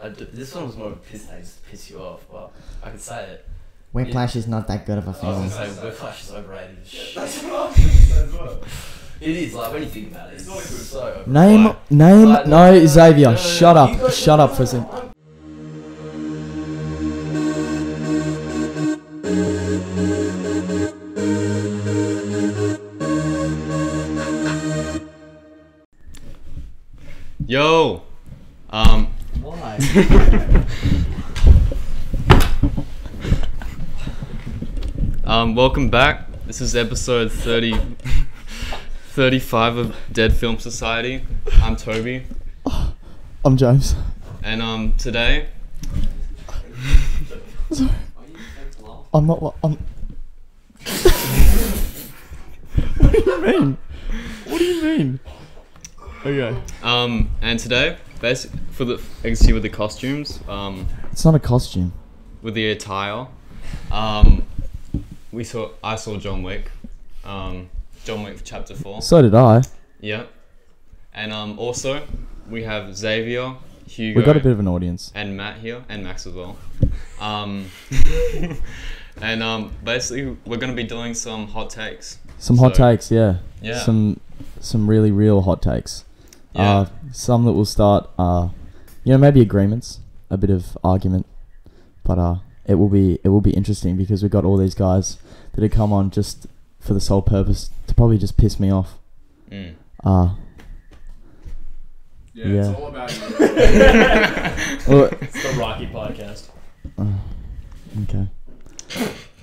This one was more of a piss taste to piss you off, but I could say it. Whiplash is not that good of a I was film. gonna say Whiplash is overrated. That's what I was gonna say as well. It is, like, when you think about it, it's It's not good. so overrated. Name, no, Xavier, no, shut you up guys- for a second. Yo, Why? welcome back. This is episode 35 of Dead Film Society. I'm Toby, I'm James. and today, I'm not what I'm. What do you mean? What do you mean? Okay. and today, basically, as you can see with the costumes, It's not a costume. with the attire, I saw John Wick, John Wick Chapter 4. So did I. Yeah, and also we have Xavier, Hugo, We got a bit of an audience. and Matt here, and Max as well. And basically we're gonna be doing some hot takes. Some hot So, takes, yeah. Yeah. Some really real hot takes. Yeah. Some that will start, maybe agreements, a bit of argument, but it will be interesting because we've got all these guys that have come on just for the sole purpose to probably just piss me off. Mm. Yeah, Yeah. it's all about you. Well, It's the Rocky podcast. okay.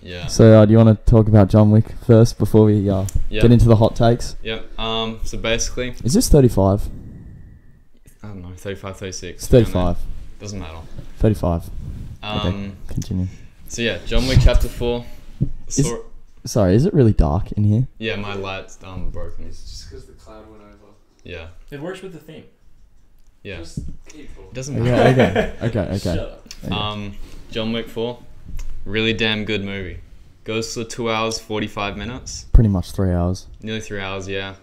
Yeah. So do you want to talk about John Wick first before we Yeah. get into the hot takes? Yep. So basically, Is this 35? I don't know, 35, 36. It's 35. Doesn't matter. 35. Um. Okay, continue. So yeah, John Wick Chapter 4. Is- Sorry, is it really dark in here? Yeah, my light's broken. It's just because the cloud went over. Yeah. It works with the theme. Yeah. Just keep talking. It doesn't matter. Okay. Shut up. Okay. John Wick 4, really damn good movie. Goes for 2 hours 45 minutes, Pretty much 3 hours. nearly 3 hours. Yeah.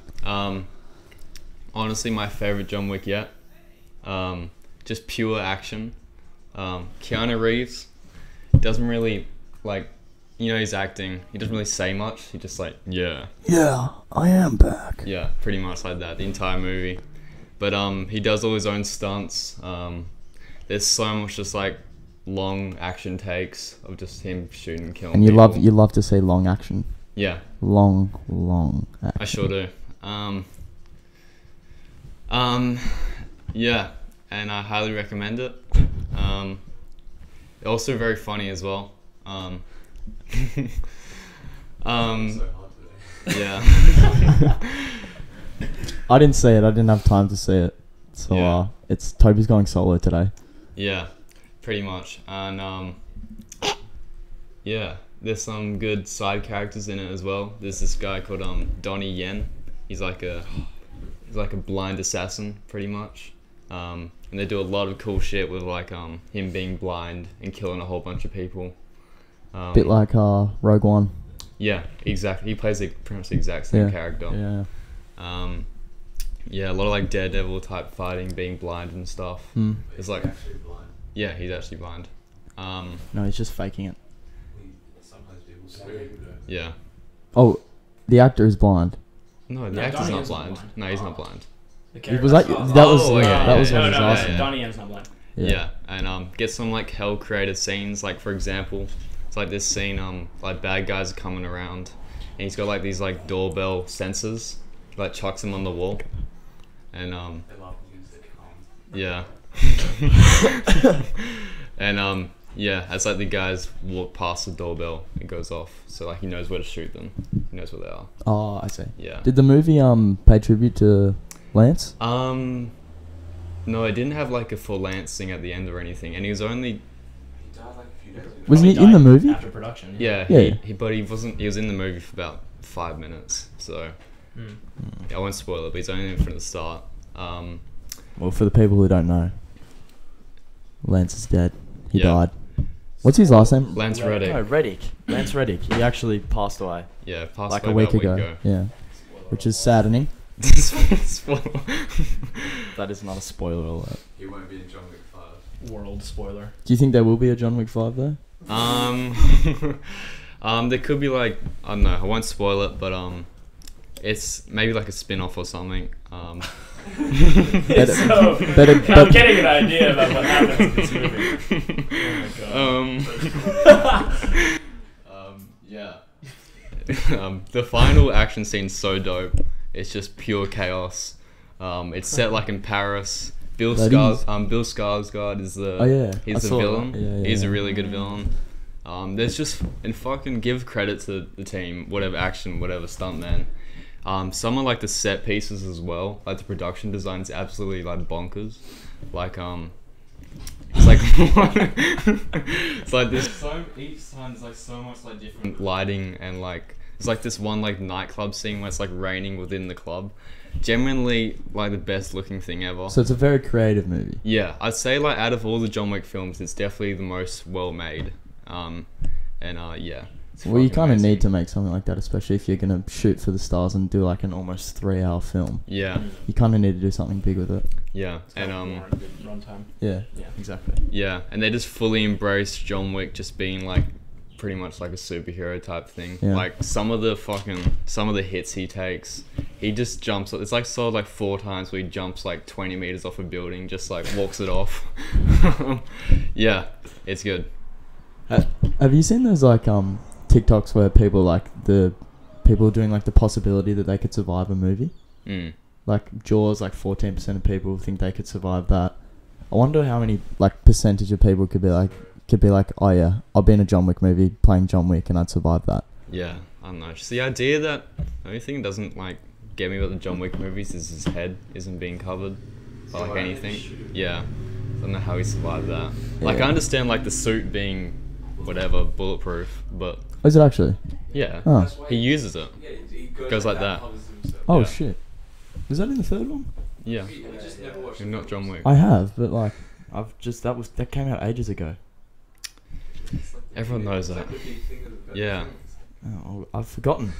Honestly, my favorite John Wick yet. Just pure action. Keanu Reeves doesn't really he's acting. He doesn't really say much. He just yeah, I am back. yeah, pretty much like that the entire movie. But he does all his own stunts. There's so much just long action takes of just him shooting and killing And you people. love to see long action. Yeah, Long action. I sure do. Yeah, and I highly recommend it. Also very funny as well. So hard today. Yeah. I didn't see it. I didn't have time to see it. So Yeah. it's Toby's going solo today. Yeah, pretty much. And yeah, there's some good side characters in it as well. There's this guy called Donnie Yen. He's like a blind assassin, pretty much. And they do a lot of cool shit with him being blind and killing a whole bunch of people. Bit like Rogue One. Yeah, exactly. He plays pretty much the exact same Yeah. character. Yeah. Yeah, a lot of Daredevil type fighting, being blind and stuff. It's He's actually blind. yeah, he's actually blind. No, he's just faking it. Sometimes people swear you do. Yeah. Oh, the actor is blind. No, the No, actor's Donnie not Yen's not blind. blind. No, he's not blind. The Was character. that that was Oh, yeah, yeah, that was yeah, what yeah. he was no, asking. yeah. Donnie Yen's not blind. Yeah, and gets some hell creative scenes. For example, it's this scene. Bad guys are coming around, and he's got these doorbell sensors. He chucks them on the wall, and They love to use the yeah, and yeah, as the guys walk past the doorbell, it goes off. So he knows where to shoot them. He knows where they are. Oh, I see. Yeah. Did the movie pay tribute to Lance? No, it didn't have a full Lance thing at the end or anything, and he was only He died a few days ago. Was he Probably in the died movie? After production. yeah, Yeah. but he wasn't. He was in the movie for about 5 minutes, so I won't spoil it. But he's only in from the start. Well, for the people who don't know, Lance is dead. He Yeah. died. What's his last name? Lance Reddick. No, Reddick. Lance Reddick. He actually passed away. Yeah, passed Like away a week about ago. Yeah. Which is saddening. Spoiler. That is not a spoiler alert. He won't be in John Wick 5. world spoiler. Do you think there will be a John Wick 5 though? There could be like, I don't know, I won't spoil it, but it's maybe like a spin-off or something. I'm Better, getting an idea about what happens in this movie. Oh my god. Yeah. The final action scene's so dope. It's just pure chaos. It's set like in Paris. Bill Skarsgård is he's the villain. Yeah, he's a really good villain. There's just, and fucking give credit to the team, whatever action, whatever stuntman. Some of like the set pieces as well, like the production design is absolutely like bonkers. Like it's like it's like there's so each time there's like so much like different lighting, and like it's like this one like nightclub scene where it's like raining within the club. Genuinely like the best looking thing ever. So it's a very creative movie. Yeah, I'd say like out of all the John Wick films, it's definitely the most well made. Yeah. Well, you kind of need to make something like that, especially if you're going to shoot for the stars and do like an almost 3-hour film. Yeah. You kind of need to do something big with it. Yeah, and good runtime. Yeah, exactly. Yeah, and they just fully embrace John Wick just being like pretty much like a superhero type thing. Yeah. Like some of the hits he takes, he just jumps. It's like saw like 4 times where he jumps like 20 meters off a building, just like walks it off. Yeah, it's good. Have you seen those like TikToks where people are doing like the possibility that they could survive a movie? Like Jaws, like 14% of people think they could survive that. I wonder how many like percentage of people could be like, oh yeah, I'll be in a John Wick movie playing John Wick and I'd survive that. Yeah, I don't know. Just the idea that the only thing that doesn't like get me about the John Wick movies is his head isn't being covered by like anything. Yeah, I don't know how he survived that. Like I understand like the suit being whatever bulletproof, but is it actually? Yeah, he uses it. Yeah, he goes like that. Oh Yeah. Shit, was that in the third one? Yeah, We just never watched and not John Wick. I have, but like that came out ages ago. Everyone knows that. Yeah. Oh, I've forgotten.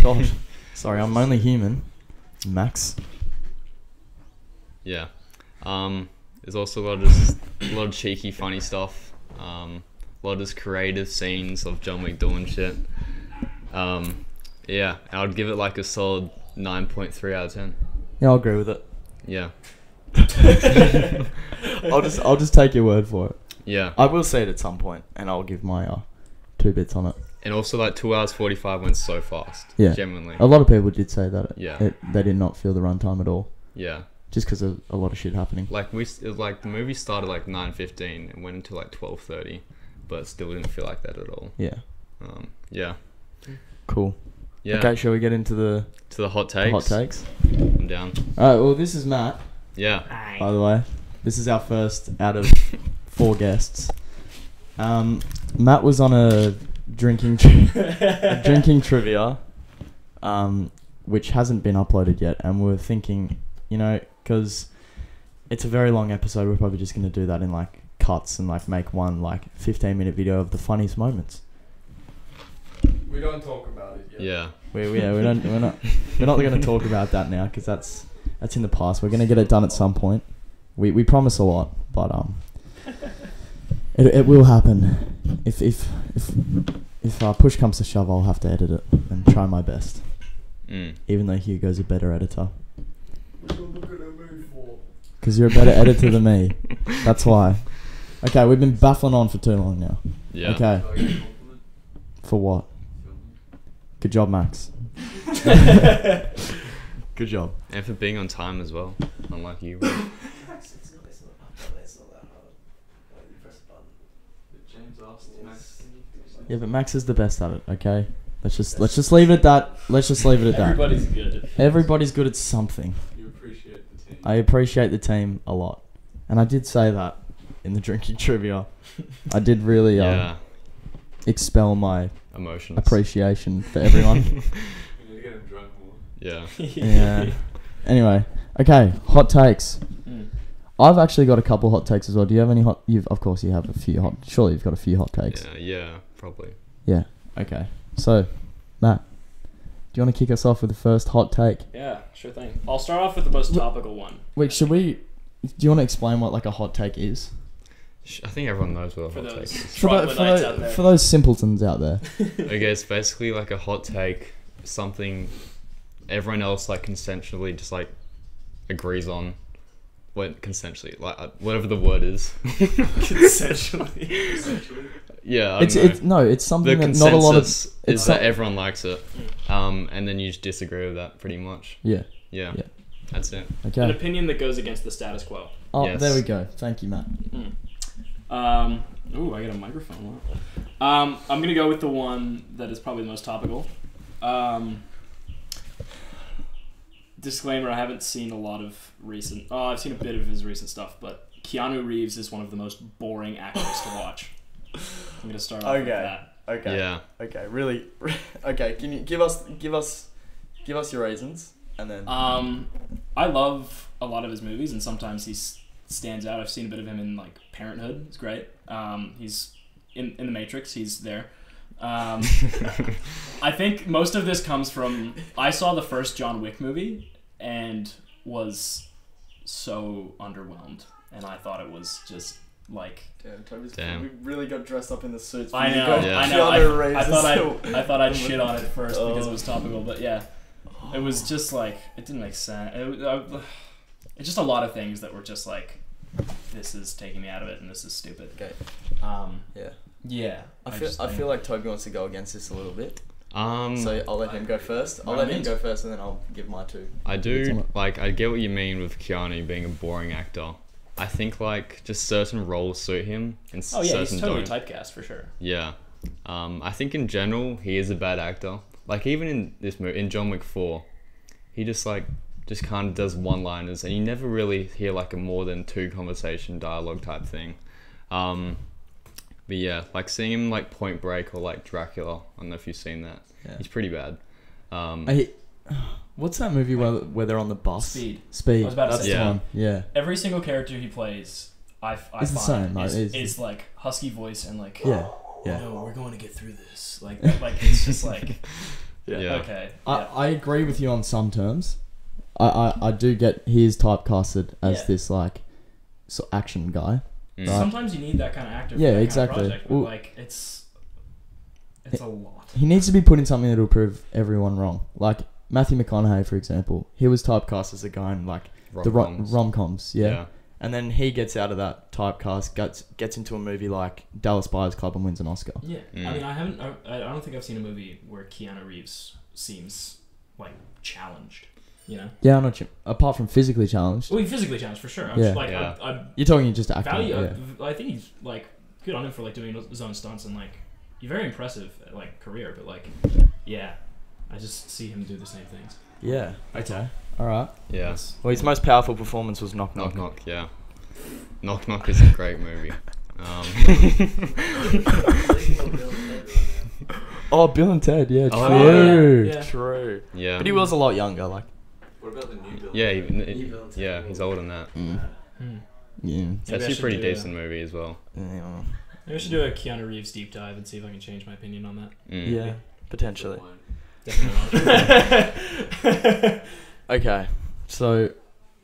God, sorry, I'm only human. Max. Yeah. There's also a lot of cheeky, funny stuff. A lot of just creative scenes of John Wick doing shit. Yeah, I would give it like a solid 9.3 out of 10. Yeah, I'll agree with it. Yeah. I'll just take your word for it. Yeah. I will see it at some point, and I'll give my 2 bits on it. And also, like 2 hours 45 went so fast. Yeah. Genuinely. A lot of people did say that. Yeah. They did not feel the runtime at all. Yeah. Just because of a lot of shit happening. Like it was like the movie started like 9:15 and went until like 12:30, but it still didn't feel like that at all. Yeah. Yeah. Cool. Yeah. Okay, shall we get into the hot takes? hot takes? I'm down. Alright, well, this is Matt, Yeah. by the way. This is our first out of 4 guests. Matt was on a drinking trivia, which hasn't been uploaded yet, and we're thinking, because it's a very long episode, we're probably just going to do that in like cuts and like make one like 15-minute video of the funniest moments. We don't talk about it yet. Yeah. We're not going to talk about that now because that's in the past. We're going to get it done at some point. We promise a lot, but it will happen. If push comes to shove, I'll have to edit it and try my best. Even though Hugo's a better editor. Because you're a better editor than me. That's why. Okay, we've been baffling on for too long now. Yeah. Okay. For what? Good job, Max. Good job. And for being on time as well, unlike you. It's not that hard. Like, you press a button. James asked Max. Yeah, but Max is the best at it. Okay. Let's just leave it at that. Everybody's good. Everybody's good at something. You appreciate the team. I appreciate the team a lot, and I did say that in the drinking trivia. I did really expel my Emotions. appreciation for everyone. We need to get him drunk more. Yeah. Yeah. Anyway, okay, hot takes. I've actually got a couple hot takes as well. Do you have any hot? Of course you have a few hot. Surely you've got a few hot takes. Yeah, probably. Yeah. Okay. So, Matt, do you want to kick us off with the first hot take? Yeah, sure thing. I'll start off with the most topical one. Wait, do you want to explain what like a hot take is? I think everyone knows what a For hot take those is. troglodytes out there. For those simpletons out there. Okay, it's basically like a hot take, something everyone else like consensually just like agrees on. What consensually, like whatever the word is. Consensually. Yeah, I It's don't know. it's something The that not a lot of consensus it's is that some- everyone likes it, and then you just disagree with that pretty much. Yeah. Yeah, Yeah. that's it. An Okay. opinion that goes against the status quo. Oh, Yes. there we go. Thank you, Matt. Ooh, I got a microphone. I'm gonna go with the one that is probably the most topical. Disclaimer: I haven't seen a lot of recent. Oh, I've seen a bit of his recent stuff, but Keanu Reeves is one of the most boring actors to watch. I'm gonna start off with that. Okay. Yeah. Okay. Really. Okay. Can you give us your reasons and then. I love a lot of his movies, and sometimes he stands out. I've seen a bit of him in like Parenthood. It's great. He's in The Matrix. He's there. I think most of this comes from I saw the first John Wick movie and was so underwhelmed, and I thought it was just like. Damn. We really got dressed up in the suits. I know. Yeah. I know. Keanu Reeves I thought I'd shit on it first because Oh. it was topical, but yeah, it was just like it didn't make sense. It's just a lot of things that were just like, this is taking me out of it, and this is stupid. Okay. Yeah. Yeah. I feel like Toby wants to go against this a little bit. So I'll let him go first. I'll let him go first, and then I'll give my two. I do like. I get what you mean with Keanu being a boring actor. I think like just certain roles suit him, and Oh yeah, certain he's totally don't. typecast for sure. Yeah. I think in general he is a bad actor. Like even in this movie, in John Wick 4, he just kind of does one-liners, and you never really hear like a more than two conversation dialogue type thing. But yeah, like seeing him like Point Break or like Dracula, I don't know if you've seen that. Yeah. He's pretty bad. What's that movie where they're on the bus? Speed. Speed. I was about to That's say. the one. Yeah. Every single character he plays, I It's the find same, like, is like husky voice and like Yeah. Yeah. no, we're going to get through this. Like it's just like Yeah. okay. I agree with you on some terms. I do get he is typecasted as Yeah. this like action guy. Mm. Right. Sometimes you need that kind of actor. Yeah, for that exactly. Kind of project, but Well- like it's a lot. He needs to be put in something that'll prove everyone wrong. Like Matthew McConaughey, for example, he was typecast as a guy in like the Rom-coms. rom-coms, yeah. Yeah. And then he gets out of that typecast, gets into a movie like Dallas Buyers Club and wins an Oscar. Yeah, Mm. I mean, I don't think I've seen a movie where Keanu Reeves seems like challenged. You know, Yeah, I'm not sure. Apart from physically challenged, well, he's physically challenged for sure. I'm Yeah. just, like Yeah. I you're talking just acting. value. Yeah. I think he's like good on him for like doing his own stunts and like he's very impressive like career, but like yeah, I just see him do the same things. Yeah. Okay. All right. Yeah. Well, his most powerful performance was Knock Knock. Knock Knock. Yeah. Knock Knock is a great movie. Oh, Bill and Ted. Yeah. Oh, True. yeah. True. Yeah. But he was a lot younger. Like. What about the new build? Yeah. Evil and Yeah. Ted. He's older than that. Mm. Hmm. Yeah. It's Maybe I actually a should pretty do a- decent movie as well. Yeah. Maybe I should do a Keanu Reeves deep dive and see if I can change my opinion on that. Mm. Yeah. Potentially. Definitely. Okay. So,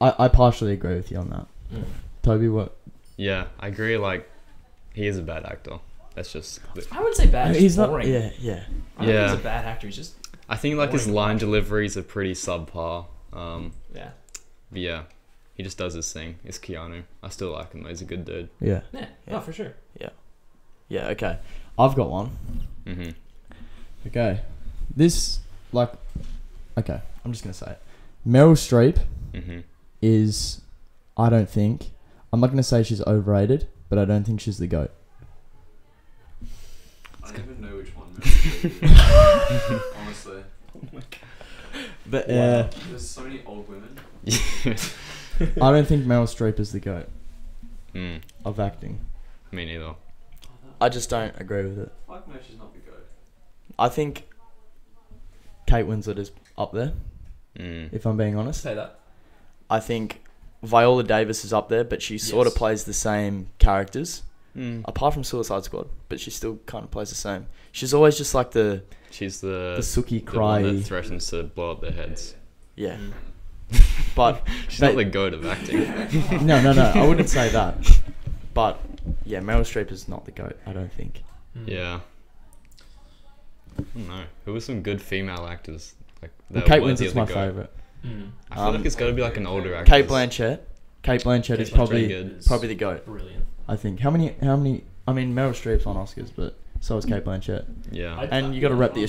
I partially agree with you on that. Mm. Toby, what? Yeah, I agree. Like, he is a bad actor. That's just. I would say bad. He's He's not. boring. Yeah. Yeah. I don't think Yeah. he's a bad actor. He's just I think like his Boring. line deliveries are pretty subpar. yeah. But yeah, he just does his thing. It's Keanu. I still like him. He's a good dude. Yeah. Yeah. Yeah. Oh, for sure. Yeah. Okay. I've got one. Mm-hmm. Okay. This like. Okay. I'm just gonna say it. Meryl Streep Mm-hmm. is, I don't think. I'm not gonna say she's overrated, but I don't think she's the GOAT. I don't even know which one. Maybe. Honestly, But there's so many old women. I don't think Meryl Streep is the GOAT Mm. of acting. Me neither. I just don't agree with it. Fuck no, she's not the goat. I think Kate Winslet is up there, Mm. if I'm being honest. Say that. I think Viola Davis is up there, but she sort of Yes. plays the same characters, Mm. apart from Suicide Squad. But she still kind of plays the same. She's always just like the She's The the Sookie one that cry. threatens to blow up their heads. yeah. Mm. But She's not the goat of acting. No, I wouldn't say that. but yeah, Meryl Streep is not the GOAT, I don't think. Yeah. I don't know. Who were some good female actors? Like Well, that Kate worthy Winslet's of the my GOAT? favourite. I feel like it's got to be like an older actress. Kate Blanchett. Kate Blanchett is Blanchett's probably pretty good. probably the GOAT. Brilliant. I think. How many? I mean, Meryl Streep's on Oscars, but so is Kate Blanchett. Yeah. And you got to rep the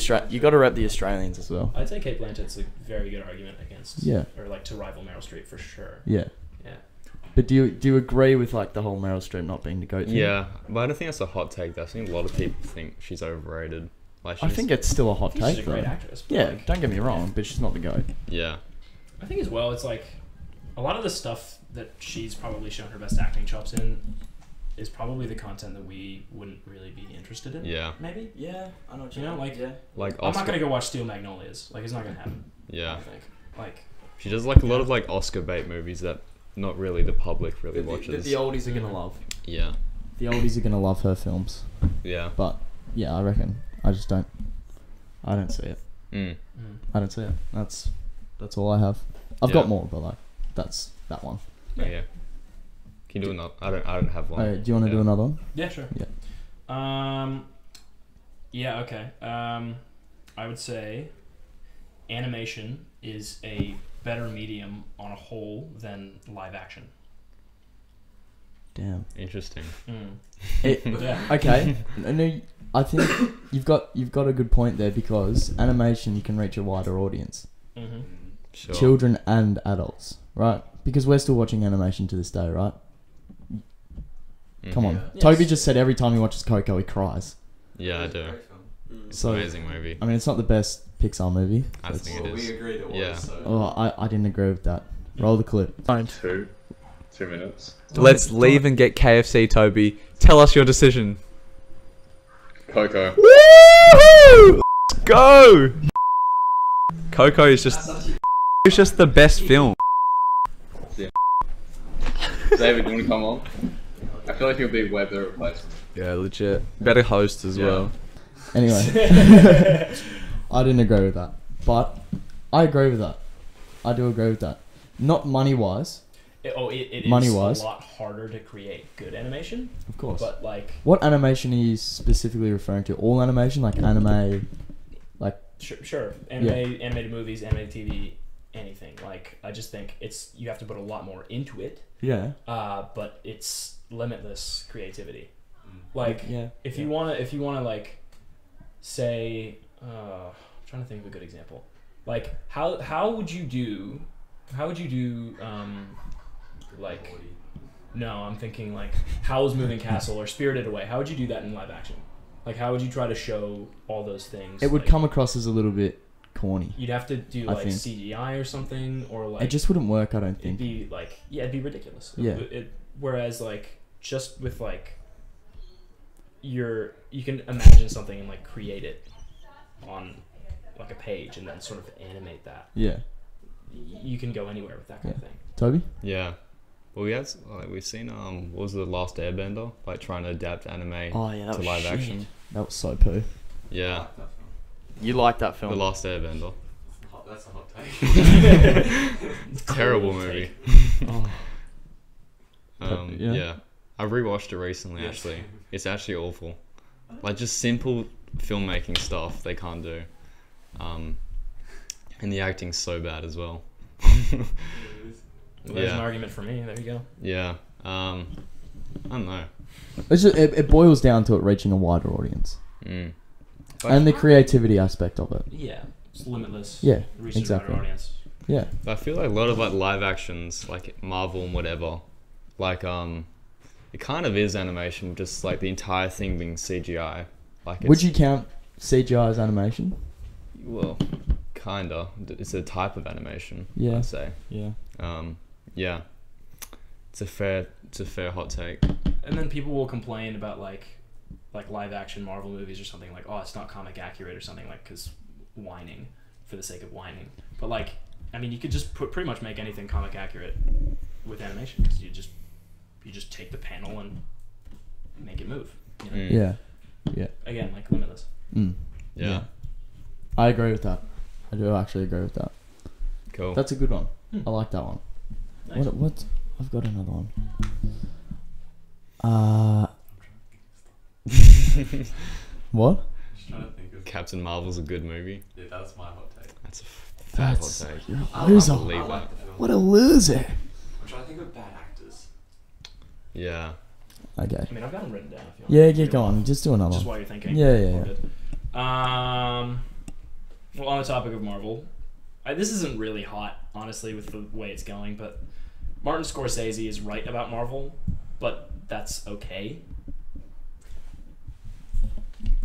Australians as well. I'd say Kate Blanchett's a very good argument against. Yeah. Or like to rival Meryl Streep for sure. Yeah. Yeah. But do you agree with like the whole Meryl Streep not being the GOAT thing? Yeah, but I don't think that's a hot take. I think a lot of people think she's overrated. Like I think it's still a hot I think take she's a though. great actress. But Yeah, like, don't get me wrong, but she's not the GOAT. Yeah. I think as well, it's like a lot of the stuff that she's probably shown her best acting chops in is probably the content that we wouldn't really be interested in. Yeah. Maybe. Yeah, I know what You know, like Like I'm Oscar. not gonna go watch Steel Magnolias. Like it's not gonna happen. I Yeah. don't think. Like She does like a lot of like Oscar bait movies that not really the public really watches. The oldies are gonna love. Yeah. The oldies are gonna love her films. Yeah. But yeah, I reckon I just don't. I don't see it. Mm. I don't see it. That's all I have. I've Yeah. got more, but like that's that one. Okay. Can you do another? I don't have one. Do you want to do another one? yeah, sure. Yeah. Yeah. Okay. I would say animation is a better medium on a whole than live action. Damn. Interesting. Yeah. Okay. No, I think you've got a good point there because animation can reach a wider audience, Mm-hmm. Sure. children and adults, right? Because we're still watching animation to this day, right? Mhm. Come on. Yeah. Yes. Toby just said every time he watches Coco, he cries. Yeah, I do. Mm. So Amazing movie. I mean, it's not the best Pixar movie. I It's- think Well, it is. we agreed it was. Yeah. So. Oh, I didn't agree with that. Roll the clip. 2 minutes. Let's leave and get KFC, Toby. Tell us your decision. Coco. Woohoo! Let's go! Coco is just... It's just the best film. Xavier, do you want to come on? I feel like he'll be way better replacement. Yeah, legit. Better host as Yeah. well. Anyway, I didn't agree with that, but I agree with that. I do agree with that. Not money wise, It is Money-wise. a lot harder to create good animation, of course. but like What animation are you specifically referring to? All animation, like anime, like sure, animated movies, animated TV, anything. Like I just think you have to put a lot more into it. yeah, But it's limitless creativity. Like yeah. if you wanna like say I'm trying to think of a good example. Like how would you do like no, I'm thinking like Howl's Moving Castle or Spirited Away. How would you do that in live action? Like how would you try to show all those things? It would like, come across as a little bit corny. You'd have to do I like think. CGI or something, or like It just wouldn't work, I don't it'd think. be like it'd be ridiculous. Yeah. Whereas like just with like you can imagine something and like create it on like a page and then sort of animate that. Yeah, You can go anywhere with that kind of thing. Toby. Yeah. Well, we've seen what was The Last Airbender, like trying to adapt anime Oh yeah, that to was live shit. action. That was so poo. Yeah. You like that The film? Last Airbender. That's a hot take. Terrible Cool movie. Oh. Yeah. Yeah. I rewatched it recently. Yes. Actually, it's actually awful. Like just simple filmmaking stuff they can't do, and the acting's so bad as well. Well, there's an Yeah. argument for me. There you go. Yeah. I don't know. It's just, it boils down to it reaching a wider audience Mm. and the creativity aspect of it. Yeah, it's limitless. Yeah, Reaches exactly. a wider audience. Yeah, But I feel like a lot of like live actions, like Marvel and whatever, like it kind of is animation, just like the entire thing being CGI. Like, would you count CGI as animation? Well, kinda. It's a type of animation. Yeah. I'd say. Yeah. Yeah. It's a fair hot take. And then people will complain about like live action Marvel movies or something like, oh, it's not comic accurate or something, like, because whining for the sake of whining. But like, I mean, you could just pretty much make anything comic accurate with animation, because you just take the panel and make it move. You know? Mm. Yeah. Yeah. Again, like limitless. Mm. Yeah. I agree with that. I do actually agree with that. Cool. That's a good one. Hmm. I like that one. Nice. What? I've got another one. What? Just trying to think of. Captain Marvel's a good movie. Yeah, that's my hot take. That's a fat hot take. You're I a loser. like Believe the that. film. What a loser. I'm trying to think of bad actors. Yeah. Okay. I mean, I've got them written down. If you want Yeah, to get read them going. off. Just do another. Just while you're thinking. Yeah, yeah, All yeah. good. Well, on the topic of Marvel, this isn't really hot, honestly, with the way it's going, but Martin Scorsese is right about Marvel, but that's okay.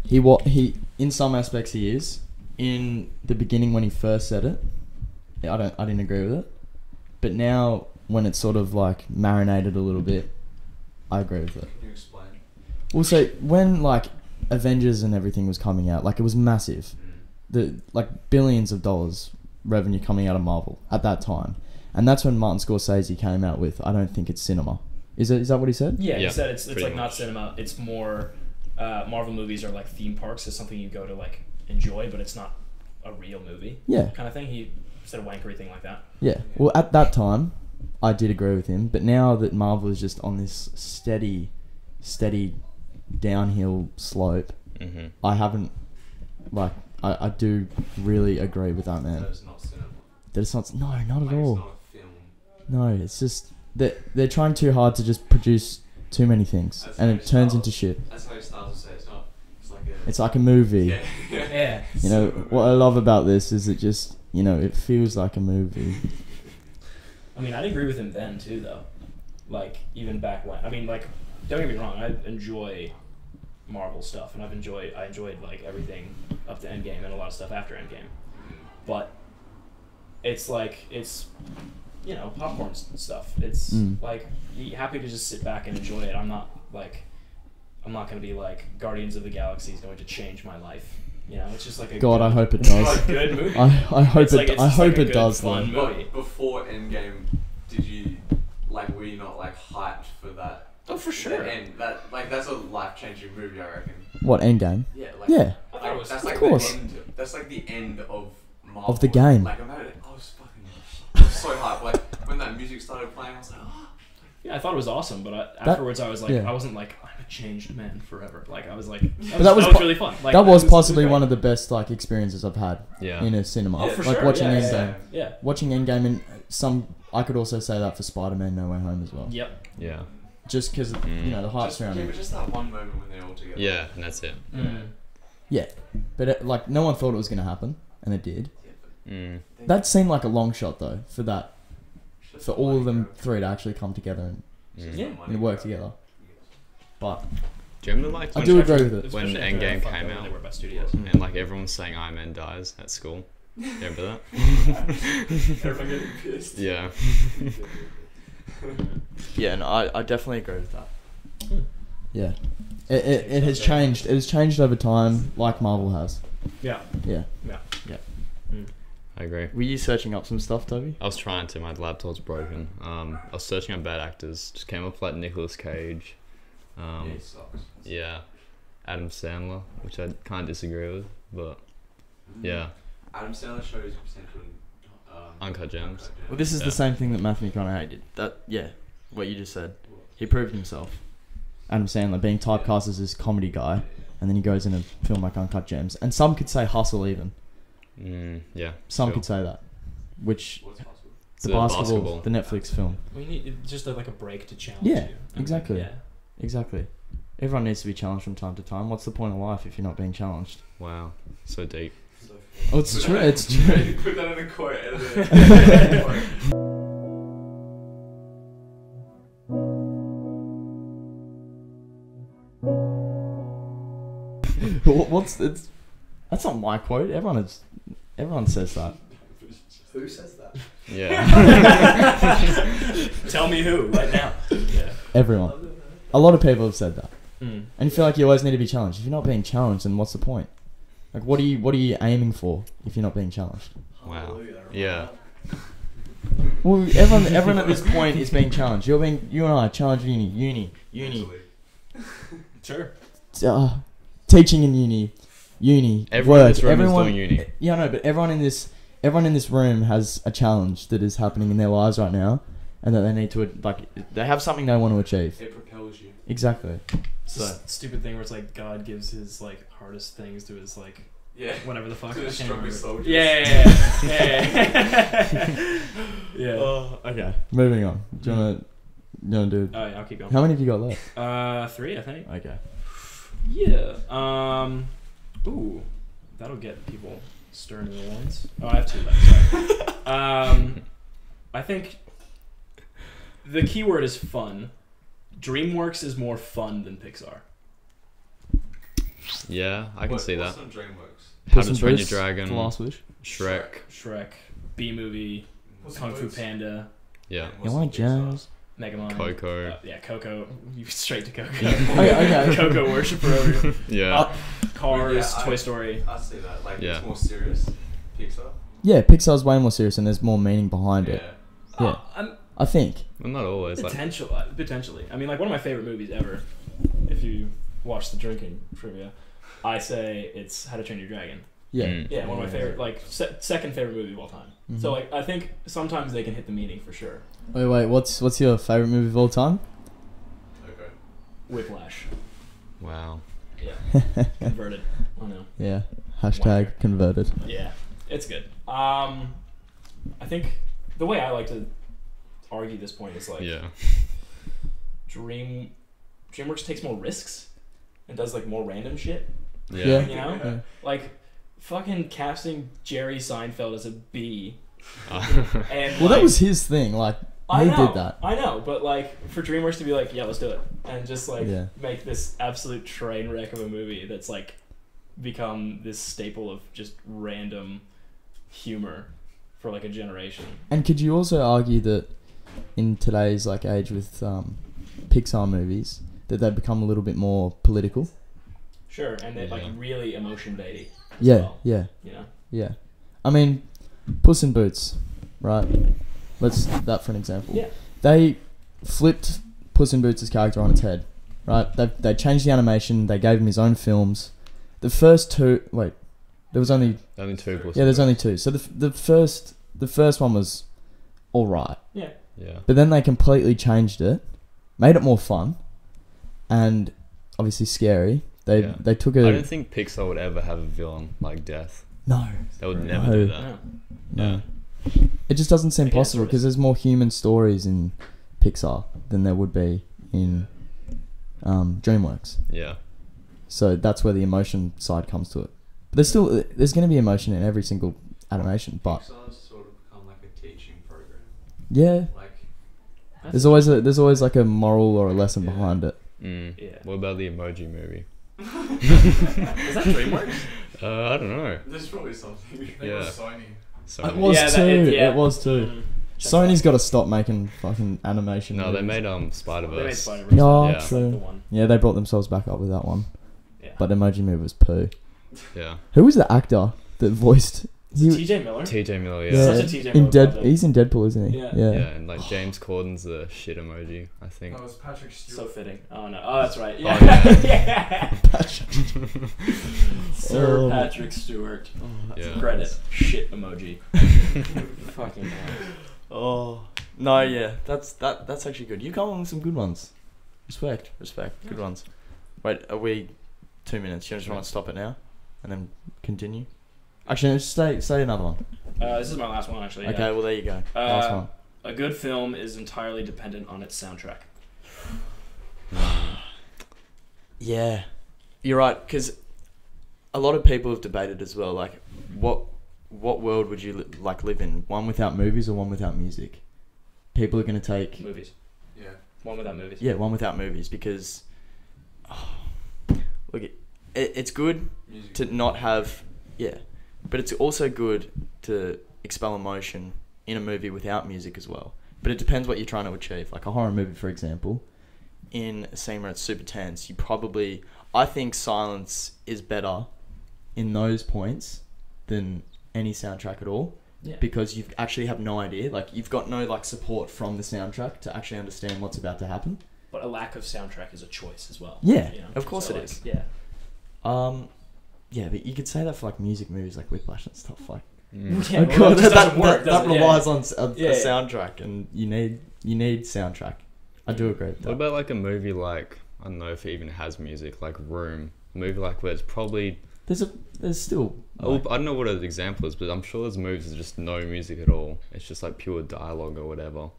He in some aspects he is. In the beginning when he first said it, I didn't agree with it. But now when it's sort of like marinated a little bit, I agree with it. Can you explain? Also, when like Avengers and everything was coming out, like it was massive. The like billions of dollars revenue coming out of Marvel at that time. And that's when Martin Scorsese came out with I don't think it's cinema. Is that what he said? Yeah, Yeah, he said it's pretty like not much. cinema. It's more Marvel movies are like theme parks. It's something you go to like enjoy, but it's not a real movie Yeah. kind of thing. He said a wankery thing like that. Yeah. Well, at that time, I did agree with him. But now that Marvel is just on this steady downhill slope, Mm-hmm. I haven't, like, I do really agree with that, man. That is not cinema. That it's not, no, not at Like, all. It's not a film. No, it's just, they're trying too hard to just produce too many things. That's And how it it turns starts. into shit. That's how Stars would say it's not. It's like a. It's like a movie. Yeah. Yeah. You know, what I love about this is it just, you know, it feels like a movie. I mean, I'd agree with him then too, though. Like even back when. I mean, like, don't get me wrong. I enjoy Marvel stuff, and I enjoyed like everything up to Endgame and a lot of stuff after Endgame. But it's like you know, popcorn stuff. It's like you're happy to just sit back and enjoy it. I'm not gonna be like Guardians of the Galaxy is going to change my life. You know, it's just like a God, good, I hope it it's does. like a good movie. I hope It's like- it's I just hope like a it good, does, fun though. movie. But before Endgame, did you were you not like hyped for that? Oh, for sure. The end. That's a life-changing movie, I reckon. What, Endgame? Yeah. Like, Yeah. I thought it was- that's Of like course. the end. That's like the end of Marvel. Of the game. Like imagine, I was so hyped. Like when that music started playing, I was like, oh. Yeah, I thought it was awesome, but afterwards I was like, yeah. I wasn't like, I'm a changed man forever. Like I was like, that was really fun. Like, that was it possibly great. one of the best like experiences I've had Yeah. in a cinema. Oh, for like sure, watching yeah, Endgame. Yeah. Watching Endgame and I could also say that for Spider-Man No Way Home as well. Yep. Yeah. Just because you know the hype's around it. But just that one moment when they're all together. Yeah, and that's it. Yeah, but like no one thought it was gonna happen, and it did. Mm. That seemed like a long shot though for all of them three to actually come together and Yeah. work together. But Do you remember like I when, do agree with it. when Especially after Endgame fucked came up when out they were about studios. and like everyone was saying Iron Man dies at school? You remember that? Everyone getting pissed. Yeah. Yeah, no, I definitely agree with that. Yeah, it has changed. It has changed over time, like Marvel has. Yeah. Yeah. I agree. Were you searching up some stuff, Toby? I was trying to. My laptop's broken. I was searching on bad actors. Just came up like Nicolas Cage. Yeah, it sucks. Yeah. Adam Sandler, which I can't disagree with, but yeah. Adam Sandler shows potential in Uncut Gems. Well, this is Yeah. the same thing that Matthew McConaughey did. What you just said. He proved himself. Adam Sandler being typecast as this comedy guy, and then he goes in a film like Uncut Gems. And some could say Hustle even. Yeah. Some sure. could say that. Which What's possible? the The basketball, basketball. the Netflix film. We need just like a break to challenge Yeah, you. exactly. Yeah. Exactly. Everyone needs to be challenged from time to time. What's the point of life if you're not being challenged? Wow. So deep. Oh, it's true. It's true. Put that in a quote. Edit it. That's not my quote. Everyone says that. Who says that? Yeah. Tell me who right now. Yeah. Everyone. A lot of people have said that. Mm. And you feel like you always need to be challenged. If you're not being challenged, then what's the point? Like, what are you aiming for if you're not being challenged? Wow. Hallelujah. Yeah. Well, everyone at this point is being challenged. You and I challenge uni, Sure. teaching in uni, Everyone in work. this room is everyone, doing uni. Yeah, no, but everyone in this room has a challenge that is happening in their lives right now, and that they need to they have something they want to achieve. It propels you. Exactly. So stupid thing where it's like God gives his like hardest things to his like Yeah. whatever the fuck. To the I can't strongest remember. soldiers. Yeah. okay, moving on. Do you wanna do? Oh yeah, I'll keep going. How many have you got left? 3, I think. Okay. Yeah. Ooh, that'll get people stirring in the loins. Oh, I have 2 left. Sorry. I think the key word is fun. DreamWorks is more fun than Pixar. Yeah, I can see that. What's on DreamWorks? How Puss to in Train Your Boots, Dragon, The Last Wish. Shrek. B-movie, What's Kung on Fu Boots? Panda, Yeah. And You what's want on Pixar? Jones? Megamind. Coco. Yeah, Coco. You straight to Coco. Okay. Coco worshiper over here. Yeah. Cars, Yeah, Toy Story. I see that. Like, Yeah. it's more serious. Pixar. Yeah, Pixar's way more serious and there's more meaning behind it. Yeah. Yeah. I think. Well, not always. Like, Potentially. I mean, like, one of my favorite movies ever, if you watch the drinking trivia, I say it's How to Train Your Dragon. Yeah. Mm. Yeah, one of my favorite, like, second favorite movie of all time. Mhm. So, like, I think sometimes they can hit the meaning for sure. Wait. What's your favorite movie of all time? Okay. Whiplash. wow. Yeah. Converted. I know. Yeah. Hashtag Wanker. converted. Yeah, it's good. I think the way I like to argue this point is like Yeah. DreamWorks takes more risks and does like more random shit. Yeah. You know, Yeah. like fucking casting Jerry Seinfeld as a bee. And Well, like, that was his thing. Like, I he know, did that. I know, but like for DreamWorks to be like, yeah, let's do it, and just like Yeah. make this absolute train wreck of a movie that's like become this staple of just random humor for like a generation. And could you also argue that in today's like age with Pixar movies that they've become a little bit more political? Sure, and they're like Yeah. really emotion baity. Yeah. Well, Yeah. you know. Yeah. I mean, Puss in Boots, right? Let's that for an example. Yeah. They flipped Puss in Boots' character on its head, right? They changed the animation. They gave him his own films. The first two, there was only Only 2 plus. yeah, there's only 2. So the first one was all right, Yeah. Yeah. but then they completely changed it, made it more fun, and obviously scary. They took I a don't think Pixar would ever have a villain like death. no. They would never No. do that. No. No. It just doesn't seem I guess possible it because is. there's more human stories in Pixar than there would be in DreamWorks. Yeah. So that's where the emotion side comes to it. But there's going to be emotion in every single animation, but Pixar's sort of become like a teaching program. yeah, Like, there's always like a moral or a lesson Yeah. behind it. Mm. Yeah. What about the Emoji Movie? Is that DreamWorks? I don't know. there's probably something. Yeah. Sony. So It was Yeah, that- too. yeah. It was too. Check Sony's that. got to stop making fucking animation. no, they movies. made Spider They made Verse. Spider-Verse. Oh, Yeah. true. The one. Yeah, they brought themselves back up with that one. Yeah. But Emoji Movie was poo. Yeah. Who was the actor that voiced? TJ Miller. T.J. Miller. Yeah. Yeah. Such a TJ in Miller Dead. project. He's in Deadpool, isn't he? Yeah. Yeah, and like James Corden's the shit emoji, I think. That was Patrick Stewart. So fitting. Oh no. Oh, that's right. Yeah. Oh, yeah. Sir Oh. Patrick Stewart. Yeah. Credit. Shit emoji. Fucking hell. Oh no, yeah, that's actually good. You come on with some good ones. Respect, good ones. Wait, are we 2 minutes? You just want to stop it now, and then continue? Actually, just say another one. This is my last one actually. Okay, Yeah. well there you go. Last one. A good film is entirely dependent on its soundtrack. Yeah, you're right. Because a lot of people have debated as well. Like, what world would you live in? One without movies or one without music? People are going to take... Movies. Yeah. One without movies. Yeah, one without movies because, look, it's good Music. to not have, yeah, but it's also good to expel emotion in a movie without music as well. But it depends what you're trying to achieve. Like a horror movie, for example. In a scene where it's super tense, I think silence is better In those points than any soundtrack at all. Yeah. Because you actually have no idea. Like, you've got no, like, support from the soundtrack to actually understand what's about to happen. But a lack of soundtrack is a choice as well. Yeah, You know? of course So, it like, is. Yeah. Yeah, but you could say that for, like, music movies like Whiplash and stuff. Like, Mm. Yeah, oh well, God, it just doesn't work, that does it? Yeah. relies on a Yeah, yeah. soundtrack, and you need soundtrack. I do agree with What that. about like a movie like I don't know if it even has music, like Room, a movie like where it's probably. There's still. Oh, I don't know what an example is, but I'm sure there's movies with just no music at all. It's just like pure dialogue or whatever.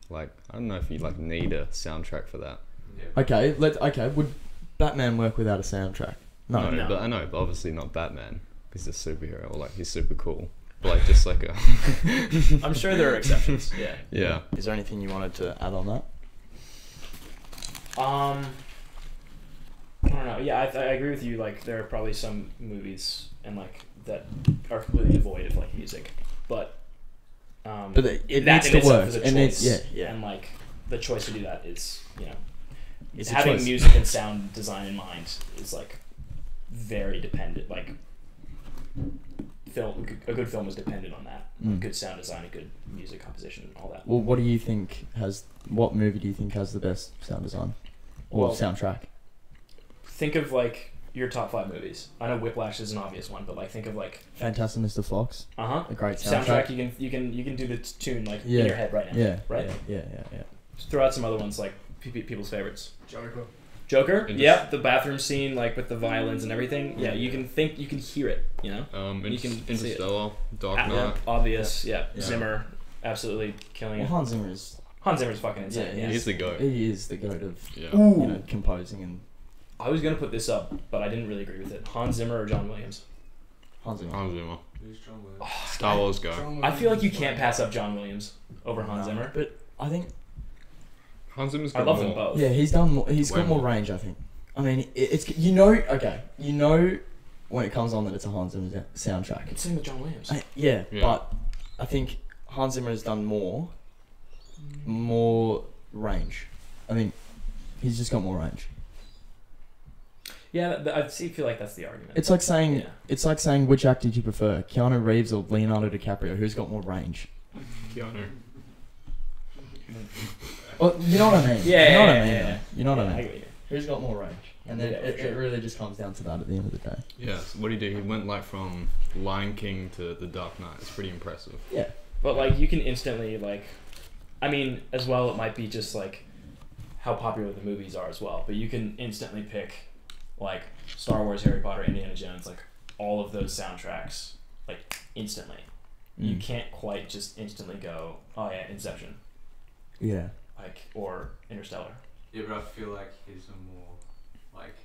Like I don't know if you like need a soundtrack for that. Okay, would Batman work without a soundtrack? No. But I know, but obviously not Batman. He's a superhero, or like he's super cool. But like just like a. I'm sure there are exceptions. Yeah. Yeah. Is there anything you wanted to add on that? I don't know. Yeah, I agree with you. Like, there are probably some movies and like that are completely devoid of like music, but it that needs in to itself work. is a And choice, and like the choice to do that is, it's a having choice. music and sound design in mind is like very dependent. Like, a good film is dependent on that. Good sound design, a good music composition, all that. Well, what movie do you think has the best sound design or soundtrack? Think of like your top 5 movies. I know Whiplash is an obvious one, but like think of like Fantastic Mr. Fox. a great soundtrack. You can do the tune like Yeah. in your head right now. Yeah. Right. Yeah. Just throw out some other ones like people's favorites. Joker. And Yeah, the bathroom scene like with the violins and everything. Yeah, you can hear it. You can see it. Interstellar, Dark Knight. Obvious. Yeah. Yeah. Zimmer, absolutely killing Well, it. Hans Zimmer's fucking insane. Yeah, He's the goat. He is the goat of Yeah. composing and I was gonna put this up, but I didn't really agree with it. Hans Zimmer or John Williams? Hans Zimmer. Hans Zimmer. Who's John Williams? Star Wars go. I feel like you can't pass up John Williams over Hans Zimmer. But I think Hans Zimmer's I got love more. them both. yeah, he's done more. He's Way got more more. range. I think. I mean, it's when it comes on that it's a Hans Zimmer soundtrack. It's same with John Williams. Yeah, Yeah. but I think Hans Zimmer has done more range. I think he's just got more range. Yeah, I feel like that's the argument. It's like saying Yeah. which actor do you prefer, Keanu Reeves or Leonardo DiCaprio? Who's got more range? Keanu. Well, you know what I mean. Yeah, you know what I yeah, mean. yeah. though. You know what I I mean. get you. Who's got more range? And then Yeah, for it sure. really just comes down to that at the end of the day. Yeah. So what did he do? He went like from Lion King to The Dark Knight. It's pretty impressive. Yeah. But like you can instantly like, I mean, as well it might be just like how popular the movies are as well. But you can instantly pick like Star Wars, Harry Potter, Indiana Jones, like all of those soundtracks like instantly. You can't quite just instantly go, oh yeah, Inception, Yeah. like or Interstellar. Yeah, but I feel like he's a more like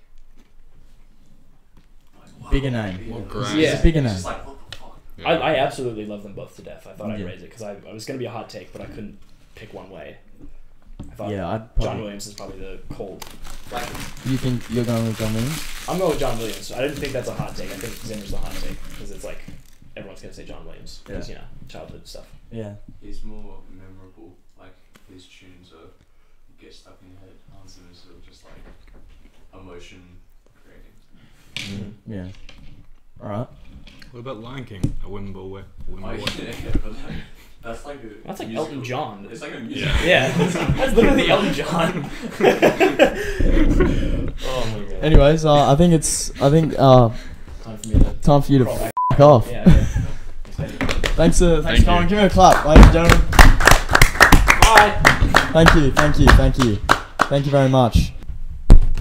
Bigger name. More Yeah. grand. Yeah. It's a bigger It's name. just like what the fuck. Yeah. I absolutely love them both to death. I thought I'd Yeah. raise it because I was going to be a hot take, but I couldn't pick one way. I thought Yeah, I'd John probably. Williams is probably the cold. Like You think you're going with John Williams? I'm going with John Williams. I didn't think that's a hot take. I think Zimmer's the hot take because it's like everyone's going to say John Williams because, childhood stuff. Yeah. he's more memorable. Like his tunes are get stuck in your head. Hans Zimmer's sort of just like emotion creating. Yeah. All right. What about Lion King? A Wimble. Oh, yeah, but like, that's like a That's like musical. Elton John. It's like a musical. Yeah, that's literally Elton John. Oh my god. Anyways, I think Time for me to time for you to crawl back. f off. Yeah. Thanks, Thank Colin. you. Give me a clap, ladies and gentlemen. Bye. Thank you. Thank you very much.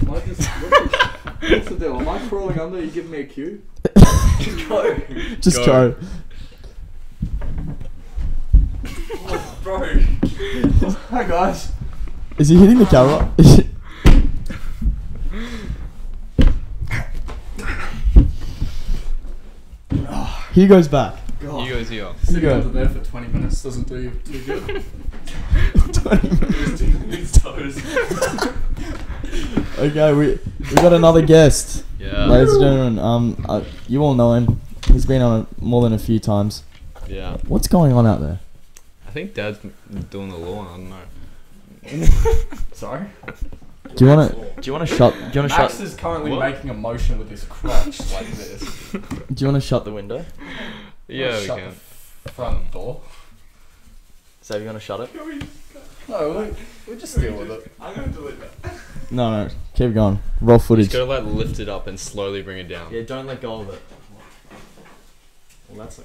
What's the deal? Am I crawling under? You giving me a cue? Just Go. go. Bro. Hi guys. Is he hitting the camera? Hugo's back. You guys here. Sitting Hugo. under there for 20 minutes doesn't do you too good. 20 minutes. His toes. Okay, we got another guest, Yeah. ladies and gentlemen. You all know him. He's been on it more than a few times. Yeah. What's going on out there? I think Dad's doing the lawn. I don't know. Sorry? Do you wanna shut? Do you wanna Max shut? is currently What? making a motion with his crotch like this. Do you wanna shut the window? Yeah, we Shut can. the front door. Xavier, you want to shut it? No, we'll just deal with it. I'm gonna delete that. No, keep going. Raw footage. Just gotta like lift it up and slowly bring it down. Yeah, don't let go of it. Well, that's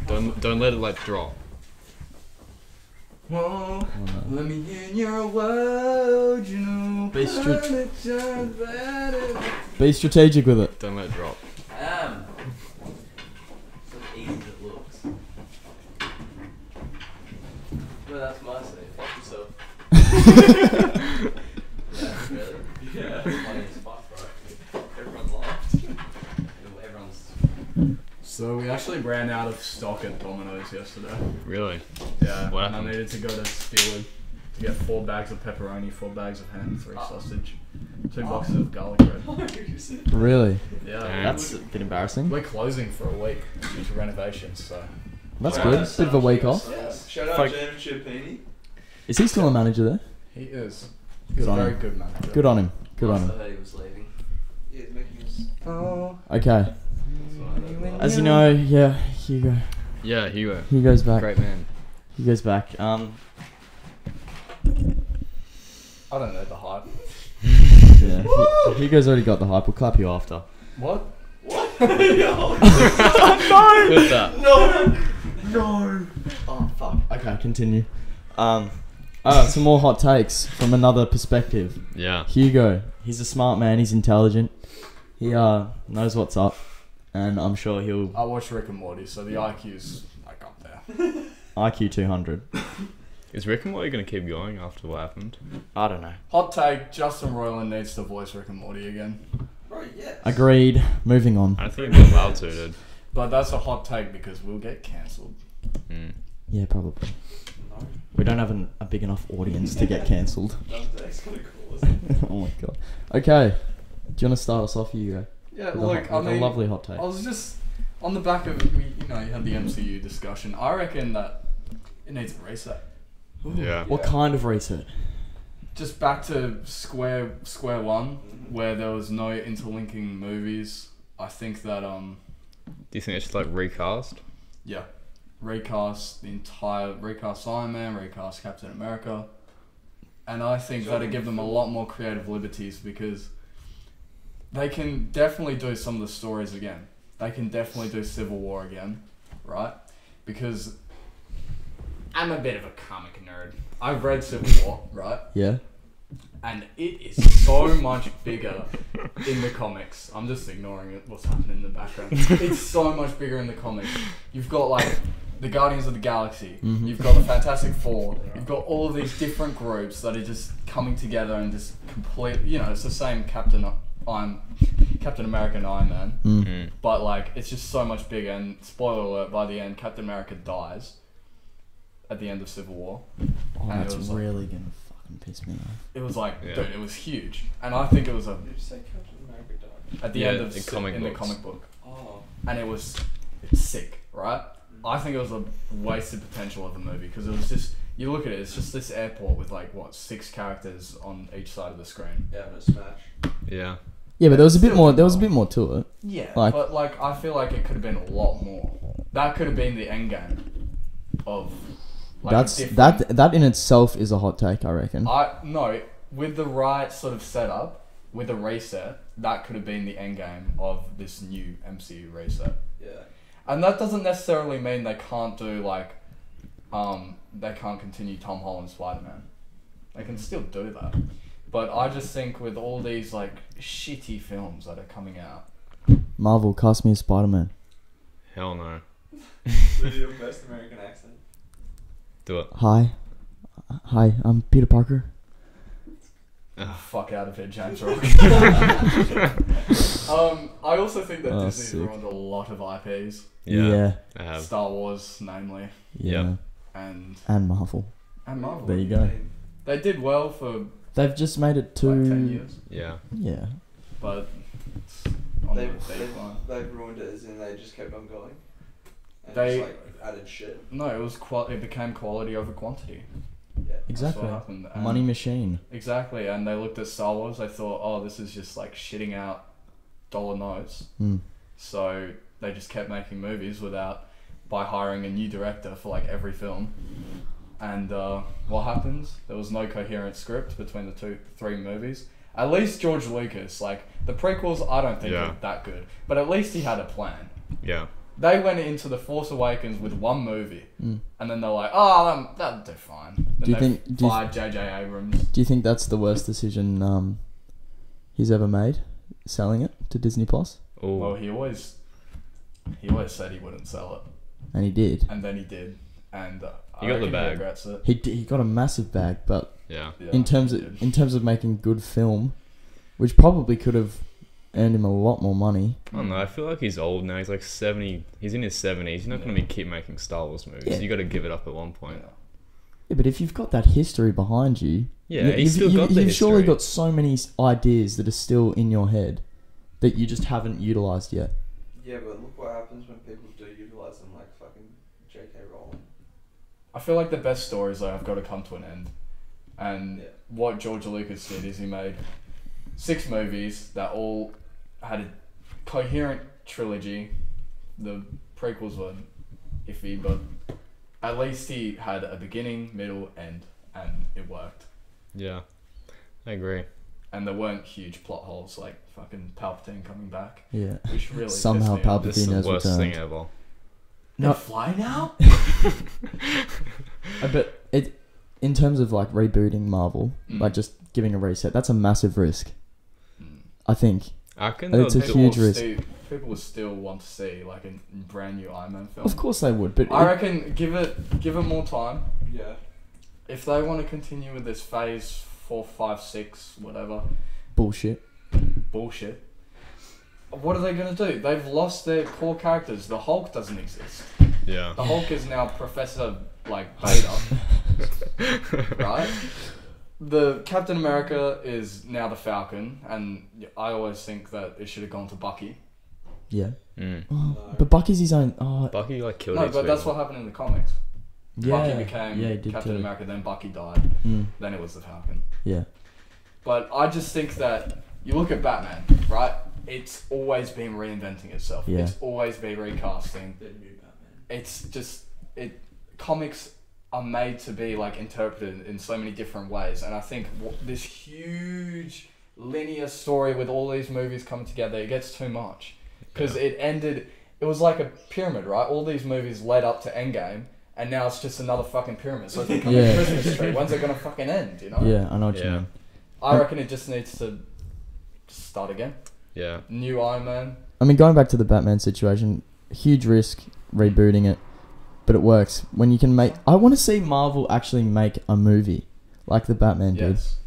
Don't let it like drop. Whoa, Oh, no. let me in your world, you know. Be strategic with it. Don't let it drop. I am. It's as easy as it looks. Well, that's my say. Fuck yourself. Yeah, really? Yeah. It's funny as fuck, bro. Everyone laughed. Everyone's. So we actually ran out of stock at Domino's yesterday. Really? Yeah. What and I happened? needed to go to Steelwood to get 4 bags of pepperoni, 4 bags of ham, 3 sausage, 2 boxes of garlic bread. Really? Yeah. Damn. That's a bit embarrassing. We're closing for a week due to renovations, so. That's good. Bit of a week off. Shout out Fuck. James Chiappini. Is he still a manager there? He is. Good He's a on very him. good manager. Good on him. Good on I him. heard he was leaving. Yeah, he's making us. Oh, Okay. As you know, yeah, Hugo. Yeah, Hugo. Hugo's back. Great man. Hugo's back. I don't know the hype. Yeah. Hugo's already got the hype. We'll clap you after. What? Put that. No. Oh fuck. Okay, continue. Some more hot takes from another perspective. Yeah. Hugo, he's a smart man. He's intelligent. He knows what's up, and I'm sure he'll I watch Rick and Morty, so the IQ's like up there. IQ 200. Is Rick and Morty gonna keep going after what happened? I don't know. Hot take: Justin Roiland needs to voice Rick and Morty again. Bro, yes. Agreed. Moving on. I don't think we're allowed to, dude. But that's a hot take because we'll get cancelled. Mm. Yeah, probably. We don't have a big enough audience to get cancelled. That's kind of cool, isn't it? Oh my god. Okay. Do you want to start us off, Hugo? Yeah, With a look, hot- I with a mean, lovely hot take. I was just on the back of you had the MCU discussion. I reckon that it needs a reset. Yeah. What kind of reset? Just back to square one, where there was no interlinking movies. I think that Do you think it's just like recast? yeah, recast Iron Man, recast Captain America, and I think that'd give them a lot more creative liberties because they can definitely do some of the stories again. They can definitely do Civil War again, right? Because I'm a bit of a comic nerd. I've read Civil War, right? Yeah. And it is so much bigger in the comics. I'm just ignoring it, what's happening in the background. It's so much bigger in the comics. You've got like the Guardians of the Galaxy. Mhm. You've got the Fantastic Four. You've got all of these different groups that are just coming together and just complete. It's the same Captain America and Iron Man, Mm. but like it's just so much bigger. And spoiler alert: by the end, Captain America dies at the end of Civil War. Oh, And it that's was like- really gonna fucking piss me off. It was like, Yeah. dude, it was huge, and I think it was Did you say Captain America died? at the Yeah, end of in the comic books. comic book, Oh. and it's sick, right? I think it was a wasted potential of the movie because it was just you look at it, it's just this airport with like 6 characters on each side of the screen. Yeah, no smash. Yeah. Yeah, but there was a bit Still more. good There was a though. bit more to it. Yeah, Like- but like I feel like it could have been a lot more. That could have been the end game of. Like, That's a different- that in itself is a hot take, I reckon. No, with the right sort of setup, with a reset, that could have been the end game of this new MCU reset. Yeah. And that doesn't necessarily mean they can't do they can't continue Tom Holland's Spider-Man. They can still do that. But I just think with all these shitty films that are coming out, Marvel, cast me as Spider-Man. Hell no. So your best American accent? Do it. Hi, I'm Peter Parker. fuck out of here, James Rock. I also think that Oh, Disney's sick. ruined a lot of IPs. Yeah. I have. Star Wars, namely, Yeah. and Marvel. Marvel. There you go. They did well for They've just made it to 10 years, Yeah. Yeah. but it's on the They've decline. ruined it as in they just kept on going. And They- just added shit. No, it was it became quality over quantity. Yeah. Exactly. That's what happened. And Money machine. Exactly, and they looked at Star Wars. They thought, oh, this is just shitting out dollar notes. Mm. So they just kept making movies by hiring a new director for every film. And what happens? There was no coherent script between the 3 movies. At least George Lucas, the prequels, I don't think Yeah. are that good, but at least he had a plan. Yeah. they went into The Force Awakens with one movie, Mm. and then they're like, oh, that'll do fine. Then Do you they think- do you fired J.J. Abrams. Do you think that's the worst decision he's ever made, selling it to Disney Plus? Well, Oh, he always said he wouldn't sell it, And he did. and then he did, and He I got the reckon bag. regrets it. He got a massive bag, but yeah. Yeah, in terms he of did. in terms of making good film, which probably could have earned him a lot more money. I don't know. I feel like he's old now. He's like 70. He's in his 70s. He's not going to be keep making Star Wars movies. Yeah. You got to give it up at one point. Yeah. Yeah, but if you've got that history behind you, Yeah, he's still got the you've surely history. got so many ideas that are still in your head that you just haven't utilized yet. Yeah, but look what happens when people do utilize them, like fucking J.K. Rowling. I feel like the best stories though have got to come to an end, and Yeah. what George Lucas did is he made 6 movies that all had a coherent trilogy. The prequels were iffy, but at least he had a beginning, middle, end, and it worked. Yeah, I agree. And there weren't huge plot holes like fucking Palpatine coming back, Yeah. which really Somehow pissed me off. This is Palpatine the has worst returned. thing ever. No. They fly now? But in terms of like rebooting Marvel, Mm. like just giving a reset, that's a massive risk. I think. I reckon It's a they'll huge risk. People will still want to see like a brand new Iron Man film. Of course they would, but I reckon give it more time. Yeah. If they want to continue with this phase 4, 5, 6, whatever bullshit. bullshit, what are they gonna do? They've lost their core characters. The Hulk doesn't exist. Yeah. The Hulk is now Professor Beta, right? The Captain America is now the Falcon, and I always think that it should have gone to Bucky. Yeah. Mm. Oh, but Bucky's his own. Oh, Bucky like killed No, his but that's people. what happened in the comics. yeah. Bucky became yeah, he did Captain too. America, then Bucky died, Mm, then it was the Falcon. yeah. But I just think that you look at Batman, right? It's always been reinventing itself. Yeah. It's always been recasting. The new Batman. It's just comics are made to be like interpreted in so many different ways, and I think this huge linear story with all these movies coming together, it gets too much because it was like a pyramid, right? All these movies led up to Endgame, and now it's just another fucking pyramid. So it's become Yeah. a Christmas tree. When's it gonna fucking end? You know? Yeah, I know what you Yeah. mean. I reckon it just needs to start again. Yeah. New Iron Man. I mean, going back to the Batman situation, huge risk rebooting it, but it works. When you can make... I want to see Marvel actually make a movie like the Batman did. Yes.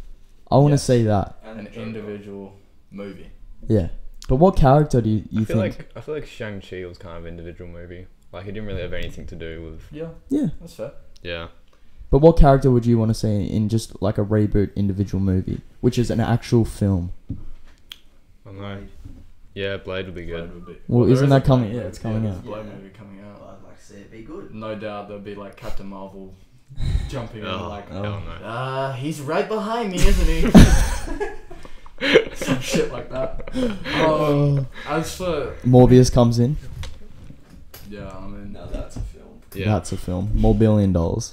I want to Yes. see that. And An Joker. individual movie. Yeah. But what character do you I feel think... like Shang-Chi was kind of an individual movie. Like, it didn't really have anything to do with... Yeah, Yeah. that's fair. Yeah. But what character would you want to see in just like a reboot individual movie, which is an actual film? I don't know. Yeah, Blade would be good. Blade would be- Well, there isn't is that a coming- Blade yeah, movie. it's coming there's out. a Blade Yeah. movie coming out. I'd like to see it be good. No doubt there'll be like Captain Marvel jumping in Oh, like, hell no. he's right behind me, isn't he? Some shit like that. As for Morbius comes in. yeah, I mean, Now that's a film. Yeah. That's a film. More $1 billion. More $1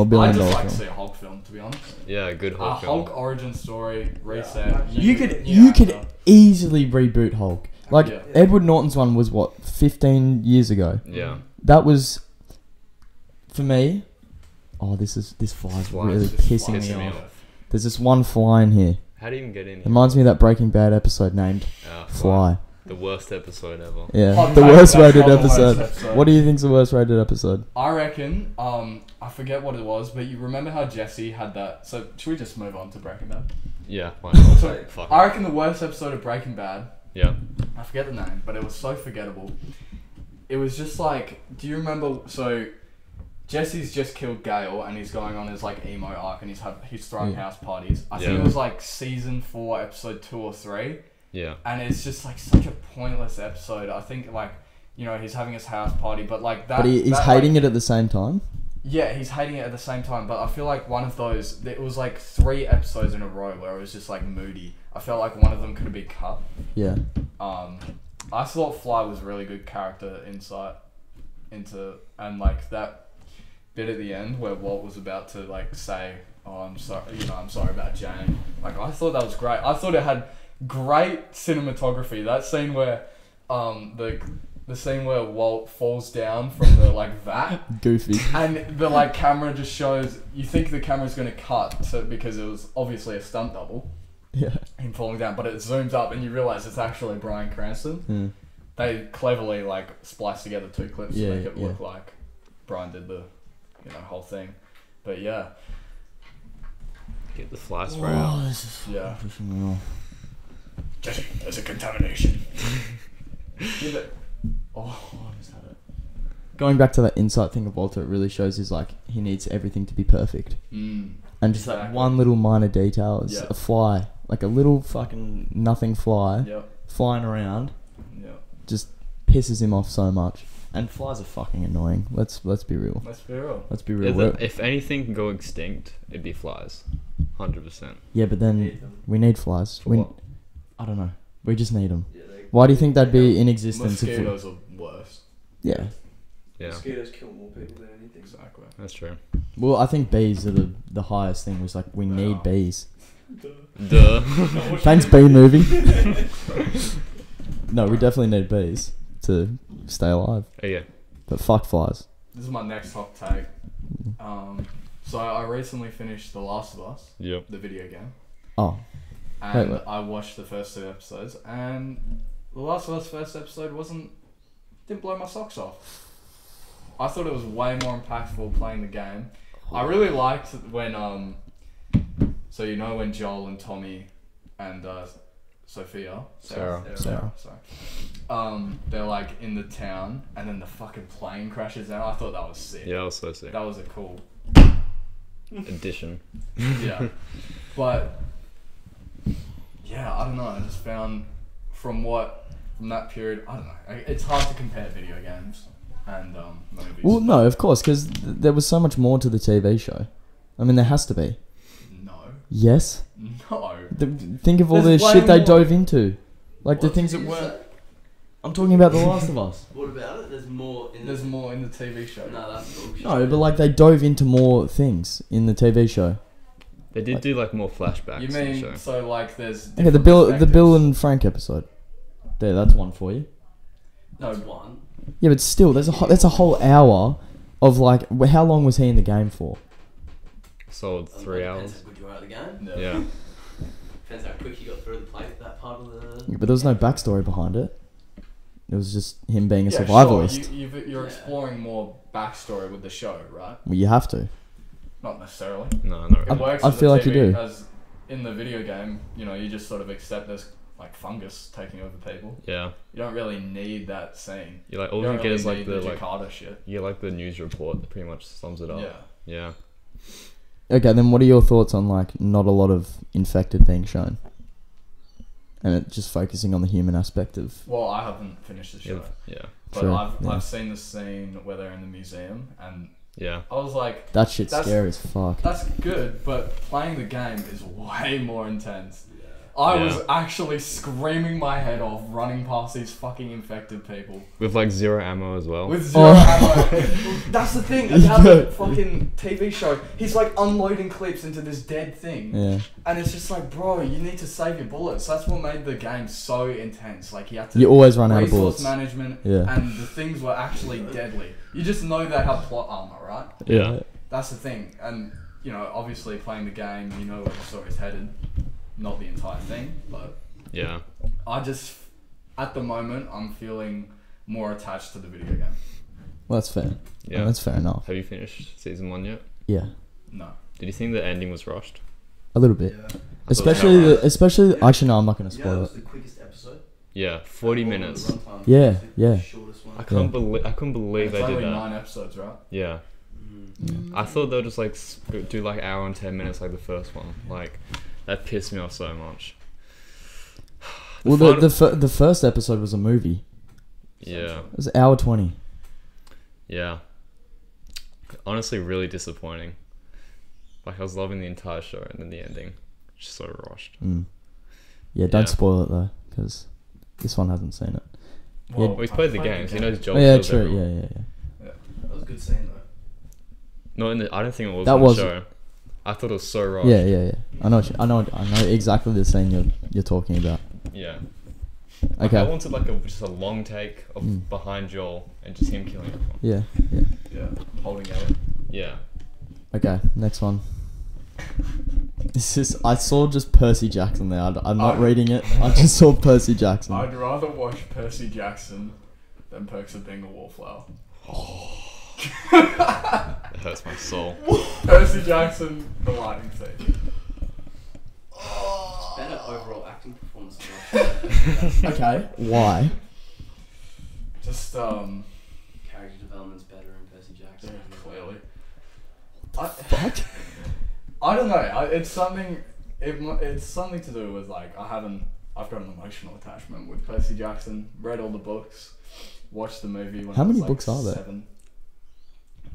I billion just like film. to see a Hulk film, to be honest. Yeah, a good A Hulk film. Hulk origin story, reset. Yeah. You could easily reboot Hulk. Like Yeah. Edward Norton's one was what 15 years ago. Yeah. That was for me. Oh, this fly's Flies really just pissing pissing me me off. off. There's this one fly in here. How do you even get in It here? reminds me of that Breaking Bad episode named Fly. The worst episode ever. Yeah, Hot the take, worst that's rated not the worst episode. episode. What do you think's the worst rated episode? I reckon, I forget what it was, but you remember how Jesse had that. So should we just move on to Breaking Bad? Yeah, why not? So, Fuck I it. reckon the worst episode of Breaking Bad, Yeah. I forget the name, but it was so forgettable. It was just like, do you remember? So Jesse's just killed Gale, and he's going on his like emo arc, and he's throwing Yeah. house parties. I think Yeah. it was like season 4, episode 2 or 3, Yeah. and it's just like such a pointless episode. I think like, you know, he's having his house party, but like that. But he's that, hating like, it at the same time. Yeah, he's hating it at the same time, but I feel like one of those, it was like 3 episodes in a row where it was just like moody. I felt like one of them could have been cut. Yeah. I thought Fly was really good character insight into, and like that bit at the end where Walt was about to like say, oh, I'm sorry, I'm sorry about Jane. Like, I thought that was great. I thought it had great cinematography. That scene where, the scene where Walt falls down from the like vat, Goofy. and the like camera just shows. You think the camera's gonna cut, so because it was obviously a stunt double, Yeah. him falling down, but it zooms up and you realize it's actually Bryan Cranston. They cleverly like spliced together 2 clips to make it look like Bryan did the, whole thing. But yeah, Get the fly spray out. This is yeah. fucking Jesse, there's a contamination. Yeah, but- oh, is that it? Going back to that insight thing of Walter, it really shows is like he needs everything to be perfect. And just that Exactly. one little minor detail is Yeah. a fly, like a little fucking nothing fly Yep. flying around, Yep. just pisses him off so much. And flies are fucking annoying. Let's be real. Let's be real. Let's be real. If anything can go extinct, it'd be flies. 100%. Yeah, but then we need flies. For We, what? I don't know. We just need them. Yeah, Why do you think that'd be in existence? If we, Mosquitoes are worse. yeah. Yeah, Mosquitoes kill more people than anything. Exactly. that's true. Well, I think bees are the highest thing. Was like we need bees. Duh. Thanks, bee movie. No, we definitely need bees to stay alive. Oh, yeah. But fuck flies. This is my next hot take. So I recently finished The Last of Us, Yep. the video game, Oh, and wait. I watched the first 2 episodes, and The Last of Us first episode didn't blow my socks off. I thought it was way more impactful playing the game. I really liked when so when Joel and Tommy and Sarah. sorry. They're like in the town, and then the fucking plane crashes down. I thought that was sick. Yeah, I was so sick. That was a cool. Addition. Yeah, but yeah, I don't know. I just found from that period, I don't know. It's hard to compare video games and movies. well, no, of course, because there was so much more to the TV show. I mean, there has to be. No. Yes. No. Think of all There's the way shit they more. dove into, like the What things that is weren't. that? I'm talking about The Last of Us. What about it? There's more in There's more in the TV show. No, that's bullshit. No, but like they dove into more things in the TV show. They did do like more flashbacks You in the mean show. so like there's Okay, the different Bill perspectives. and Frank episode. There, that's one for you. That's one. Yeah, but still, that's a whole hour of like how long was he in the game for? Solid 3 hours. Depends how good you are at the game. Yeah. Depends how quick you got through the plate, that part of the... Yeah, but there was no backstory behind it. It was just him being a Yeah, survivalist. Sure. You're Yeah. exploring more backstory with the show, right? Well, you have to. Not necessarily. No, not It really. works I with the feel like you TV do. As in the video game, you just sort of accept there's like fungus taking over people. Yeah. You don't really need that scene. You like all You you don't get is really like need the like Jakarta shit. you get like the news report that pretty much sums it up. Yeah. Yeah. Okay, then what are your thoughts on like not a lot of infected being shown, and it just focusing on the human aspect of? Well, I haven't finished the show, Yeah. but Sure, I've yeah. seen the scene where they're in the museum, and Yeah. I was like, That shit's That's- scary as fuck. that's good, but playing the game is way more intense. I Yeah. was actually screaming my head off running past these fucking infected people. With like 0 ammo as well. With 0 ammo. That's the thing about the fucking TV show. He's like unloading clips into this dead thing. Yeah. And it's just like, bro, you need to save your bullets. That's what made the game so intense. Like, you had to... You always run out of resource bullets. management, Yeah. and the things were actually deadly. You just know they have plot armor, right? Yeah. That's the thing. And, obviously playing the game, you know where the story's headed. Not the entire thing, but... Yeah. I just... At the moment, I'm feeling more attached to the video game. Well, that's fair. Yeah. That's fair enough. Have you finished season 1 yet? Yeah. No. Did you think the ending was rushed? A little bit. Yeah. Especially, especially. Actually, no, I'm not gonna Yeah, it spoil was it. the quickest episode. Yeah, 40 Or the minutes. runtime. Yeah, It was the yeah. shortest one. I couldn't believe It's they did only that. 9 episodes, right? Yeah. I thought they would just like do like hour and 10 minutes like the first one. Like that pissed me off so much. Well, final- the first episode was a movie. Yeah. It was hour 20. Yeah. Honestly, really disappointing. Like I was loving the entire show and then the ending, just so rushed. Yeah, don't Yeah. spoil it though, because this one hasn't seen it. Well, he's played the games. He knows Joel. Oh, yeah, kills true. everyone. Yeah. That was a good scene though. No, I don't think it was That in was- the show. I thought it was so rushed. Yeah. I know exactly the scene you're talking about. Yeah. I Okay. wanted like just a long take of behind Joel and just him killing everyone. Yeah. Yeah, holding Ellie. Yeah. Okay. Next one. This is. I saw just Percy Jackson there. I'm not reading it. I just saw Percy Jackson. I'd rather watch Percy Jackson than Perks of Being a Wallflower. It hurts my soul. Percy Jackson, the lightning thief. Better overall acting performance. Than Okay. Why? Just character development's better in Percy Jackson. yeah, clearly. Fuck. I don't know. It's something. It's something to do with like I've got an emotional attachment with Percy Jackson. Read all the books, watched the movie. When How I was, many like, books are there? 7.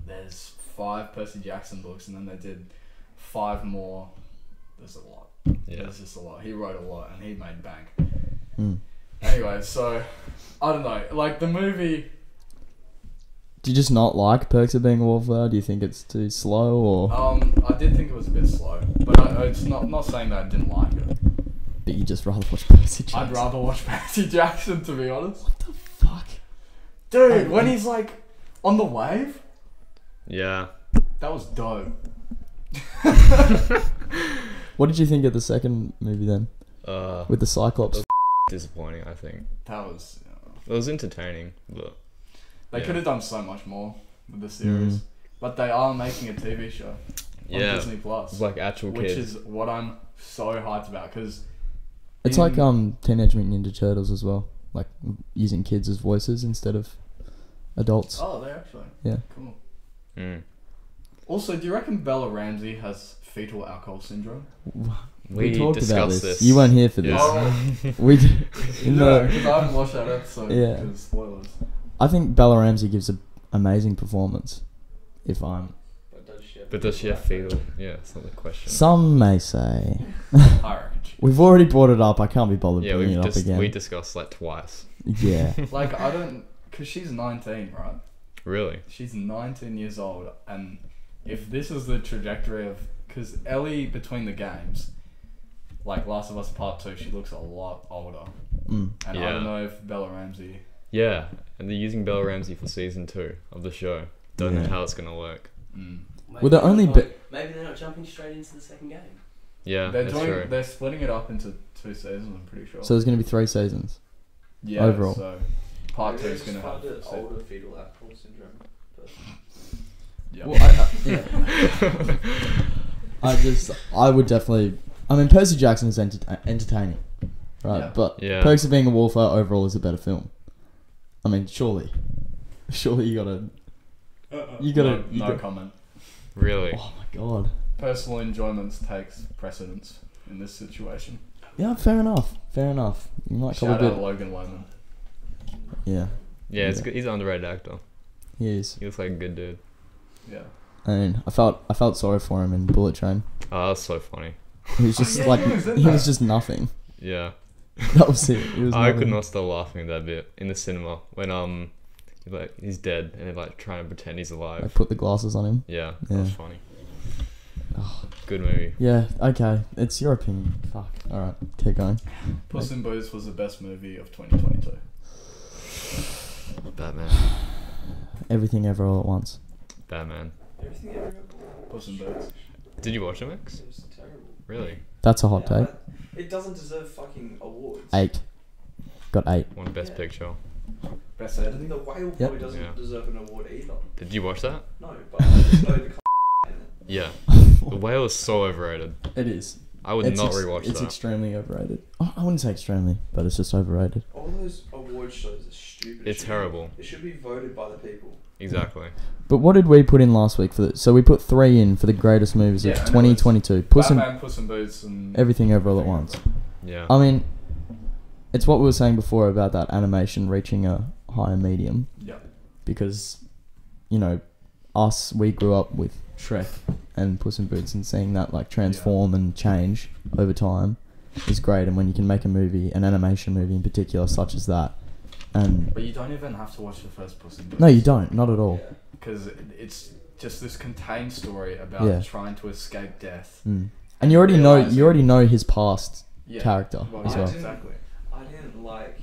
There's 5 Percy Jackson books, and then they did 5 more. There's a lot. Yeah. There's just a lot. He wrote a lot, and he made bank. Mm. Anyway, so I don't know. Like the movie. Do you just not like Perks of Being a Wallflower? Do you think it's too slow or? I did think it was a bit slow, but it's not saying that I didn't like it. But you just rather watch Percy Jackson? I'd rather watch Percy Jackson, to be honest. What the fuck? Dude, when he's like on the wave, Yeah. that was dope. What did you think of the second movie then? With the Cyclops? Disappointing, I think. That was. It was entertaining, but They Yeah. could have done so much more with the series, but they are making a TV show on yeah, Disney Plus, it's like actual which kids. is what I'm so hyped about because It's like Teenage Mutant Ninja Turtles as well, like using kids as voices instead of adults. oh, they actually Yeah. cool. Mm. Also, do you reckon Bella Ramsey has fetal alcohol syndrome? We talked about discussed this. You weren't here for this. Yeah. We in No, the, because I haven't watched that episode. Yeah. Because spoilers. I think Bella Ramsey gives an amazing performance. If I'm, But does she have fetal? Yeah, it's not the question. some may say. I reckon. We've already brought it up. I can't be bothered Yeah, bringing it up again. we discussed like twice. Yeah. Like I don't, because she's 19, right? Really? She's 19 years old, and if this is the trajectory of, because Ellie between the games, like Last of Us Part 2, she looks a lot older, Mm. and I Yeah. don't know if Bella Ramsey. Yeah, and they're using Bella Ramsey for season 2 of the show. Don't know Yeah. how it's gonna work. Mm. Well, the only bit. Maybe they're not jumping straight into the second game. Yeah, They're that's doing. true. They're splitting it up into 2 seasons. I'm pretty sure. So there's going to be 3 seasons. yeah. overall. So Part 2 is gonna have. older fetal alcohol syndrome person. Yeah. Well, I would definitely. I mean, Percy Jackson is entertaining, right? Yeah. But Yeah. Perks of Being a Wallflower overall is a better film. I mean, surely you gotta. You gotta. No comment. Really? Oh my god. Personal enjoyment takes precedence in this situation. Yeah, fair enough. Fair enough. You might call Shout a out bit. Logan Lerman. Yeah, Yeah, it's Yeah. good. He's an underrated actor. he is. He looks like a good dude. Yeah. I mean, I felt sorry for him in Bullet Train. Oh, that's so funny. He was just Yeah, like he was in he was that. just nothing. Yeah. That was it. It was I nothing. could not stop laughing at that bit in the cinema when he's dead and they're like trying to pretend he's I alive. put the glasses on him. Yeah, Yeah. that was funny. Oh. Good movie. Yeah. Okay. It's your opinion. Fuck. All right. Keep going. Puss in Boots was the best movie of 2022. Batman. Everything ever all at once. Batman. Everything ever Puss in Boots. Did you watch it, Max? it was terrible. Really? That's a hot take. but it doesn't deserve fucking awards. 8. Got 8. Won Best Yeah. Picture. Best And editing. the whale Yep. probably doesn't Yeah. deserve an award either. Did you watch that? No, but I just know the Yeah. The Whale is so overrated. It is. I would not rewatch It's that. extremely overrated. Oh, I wouldn't say extremely, but it's just overrated. all those award shows are stupid. It's terrible. It should be voted by the people. Exactly. But what did we put in last week for the? So we put 3 in for the greatest movies Yeah, of and it 2022. Batman, Puss in Boots, and Everything Ever All at Once. Yeah. I mean, it's what we were saying before about that animation reaching a higher medium. Yeah. Because, we grew up with Shrek and Puss in Boots, and seeing that like transform and change over time is great. And when you can make a movie, an animation movie in particular, such as that, and But you don't even have to watch the first Puss in Boots. no, you don't, not at all. Because it's just this contained story about Yeah. trying to escape death. Mm. And you already know his past Yeah. character Well, as yeah, well. exactly. I I didn't like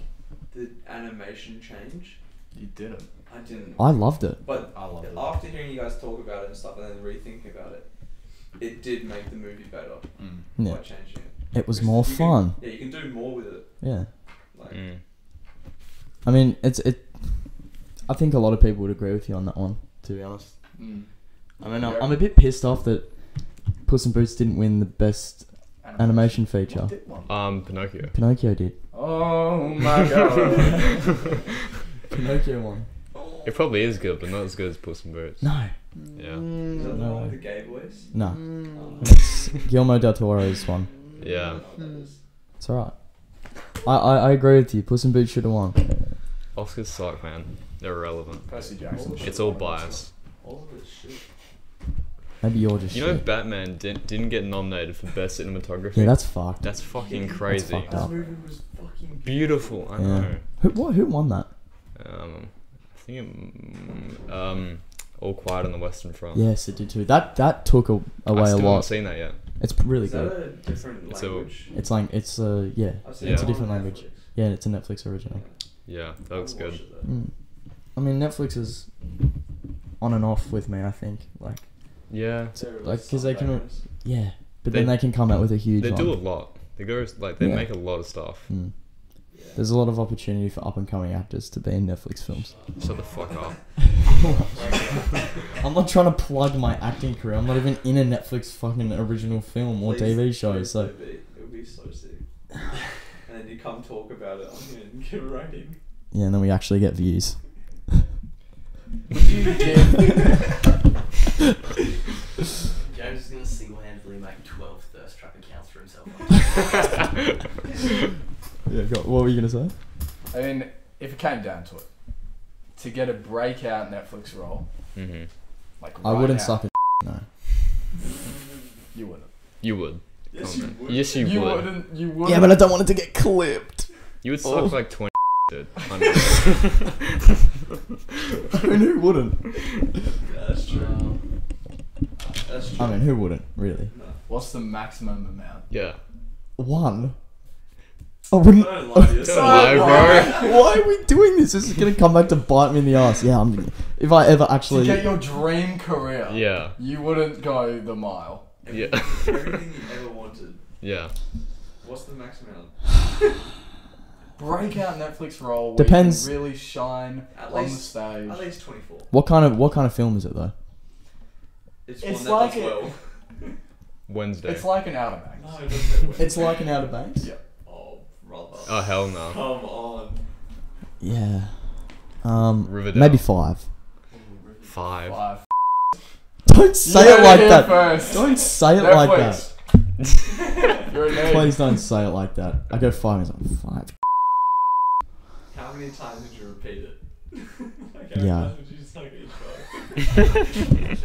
the animation change. You didn't. I didn't. I loved it. But I love it. after hearing you guys talk about it and stuff, and then rethinking about it, it did make the movie better Yeah. by changing it. It was Because more you fun. Can, you can do more with it. Yeah. Like, I mean, I think a lot of people would agree with you on that one, to be honest. I mean, I'm a bit pissed off that Puss in Boots didn't win the best animation feature. Pinocchio. Pinocchio did. Oh my god. Pinocchio won. It probably is good, but not as good as Puss in Boots. No. Yeah. is that the No. one with the gay voice? No. Oh. It's Guillermo del Toro's one. Yeah. It's alright. I agree with you. Puss in Boots should have won. Oscars suck, man. They're irrelevant. Percy Jackson. It's all biased. All of it's shit. Maybe you're just You know, shit. Batman didn't get nominated for best cinematography. Yeah, that's fucked. That's fucking crazy. fucked up. That movie was fucking Beautiful. I Yeah. know. Who won that? I think All Quiet on the Western Front. Yes, it did too. That took away I a still lot. haven't seen that yet. It's really Is that good. a different It's a- language? It's like it's yeah, I've seen Yeah. it's a it different on language. Netflix. Yeah, it's a Netflix original. Yeah, that looks I'll good. watch it though. I mean, Netflix is on and off with me. I think like Yeah. They're Like, 'cause they can- Sundays. yeah, but They- then they can come out with a huge They one. do a lot. They go like they Yeah. make a lot of stuff. Mm. Yeah. There's a lot of opportunity for up and coming actors to be in Netflix films. Shut the fuck up. I'm not trying to plug my acting career. I'm not even in a Netflix fucking original film or Please, TV show. please So do be. It would be so sick. And then you come talk about it on here and give a rating. yeah, and then we actually get views. James is gonna single-handedly make 12 thirst trap accounts for himself. Yeah, what were you gonna say? I mean, if it came down to it, to get a breakout Netflix role, Mm-hmm. like I right wouldn't now, suck a no. You wouldn't. You would. Yes, Come you on. would. Yes, you You would. wouldn't. You wouldn't. Yeah, but I don't want it to get clipped. You would suck Oh. like 20 dude. I mean, who wouldn't? Yeah, that's true. That's true. I mean, who wouldn't really? No. What's the maximum amount? Yeah. One. I wouldn't. Don't lie to Don't yourself. lie, bro. Why are we doing this? This is gonna come back to bite me in the ass. Yeah, if I ever To actually. get your dream career, Yeah. you wouldn't go the mile. Yeah. Everything you ever wanted. Yeah. What's the max amount? Breakout Netflix role where Depends- you can really shine At on the least- stage. At least 24. What kind of film is it though? It's It's one that like does it- well. It's Wednesday. like an Outer Banks. No, it doesn't well. It's like an Outer Banks. Yeah. Oh, brother. Oh hell no. Come on. Yeah. Riverdale. Maybe 5. 5. 5. Don't say You it like heard it that. First. Don't say it like that. Netflix. You're a nerd. Please don't say it like that. I go 5 and it's like 5. How many times did you repeat it? Like, how Yeah. many times did you suck each one?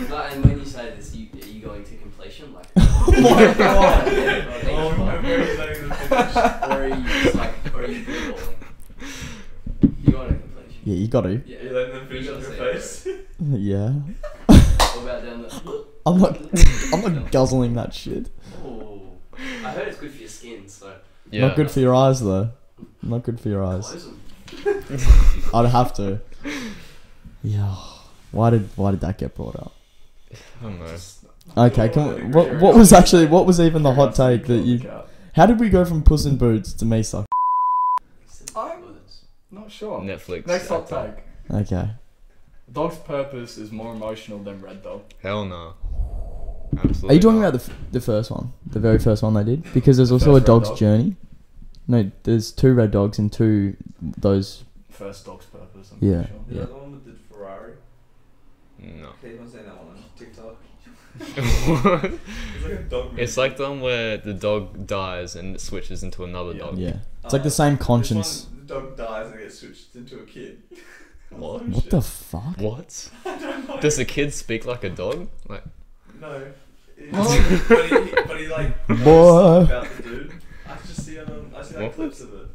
No, and when you say this, are you going to completion? Like, Oh my god. Oh, I'm very excited to finish. Or are you just like, or are you eyeballing? You want a completion? Yeah, you got to. Yeah. You letting them finish You on gotta your say it, face? Yeah. What about down the? I'm not guzzling that shit. Oh, I heard it's good for your skin, so Yeah. Not good for your eyes though. Not good for your eyes. close them. I'd have to. Yeah. Why did that get brought up? I don't know. Okay, what was even the hot take that you? How did we go from Puss in Boots to me suck? I'm not sure. Netflix. Next hot actor. take. Okay. Dog's Purpose is more emotional than Red Dog. Hell no. Absolutely. Are you talking not. about the first one, the very first one they did? Because there's also a First Red dog's Dog. journey. No, there's 2 red dogs and 2 those. First Dog's Purpose, I'm Yeah. pretty sure. Is Yeah. that the one with the Ferrari? No. Keep on saying that one on TikTok. What? It's like a dog movie. It's like the one where the dog dies and it switches into another Yeah. dog. Yeah. It's like the same conscience. This one, the dog dies and gets switched into a kid. What? What the fuck? What? I don't know. Does a kid speak like a dog? Like, No. What? but he like knows Boy. about the dude. I just see like What? clips of it.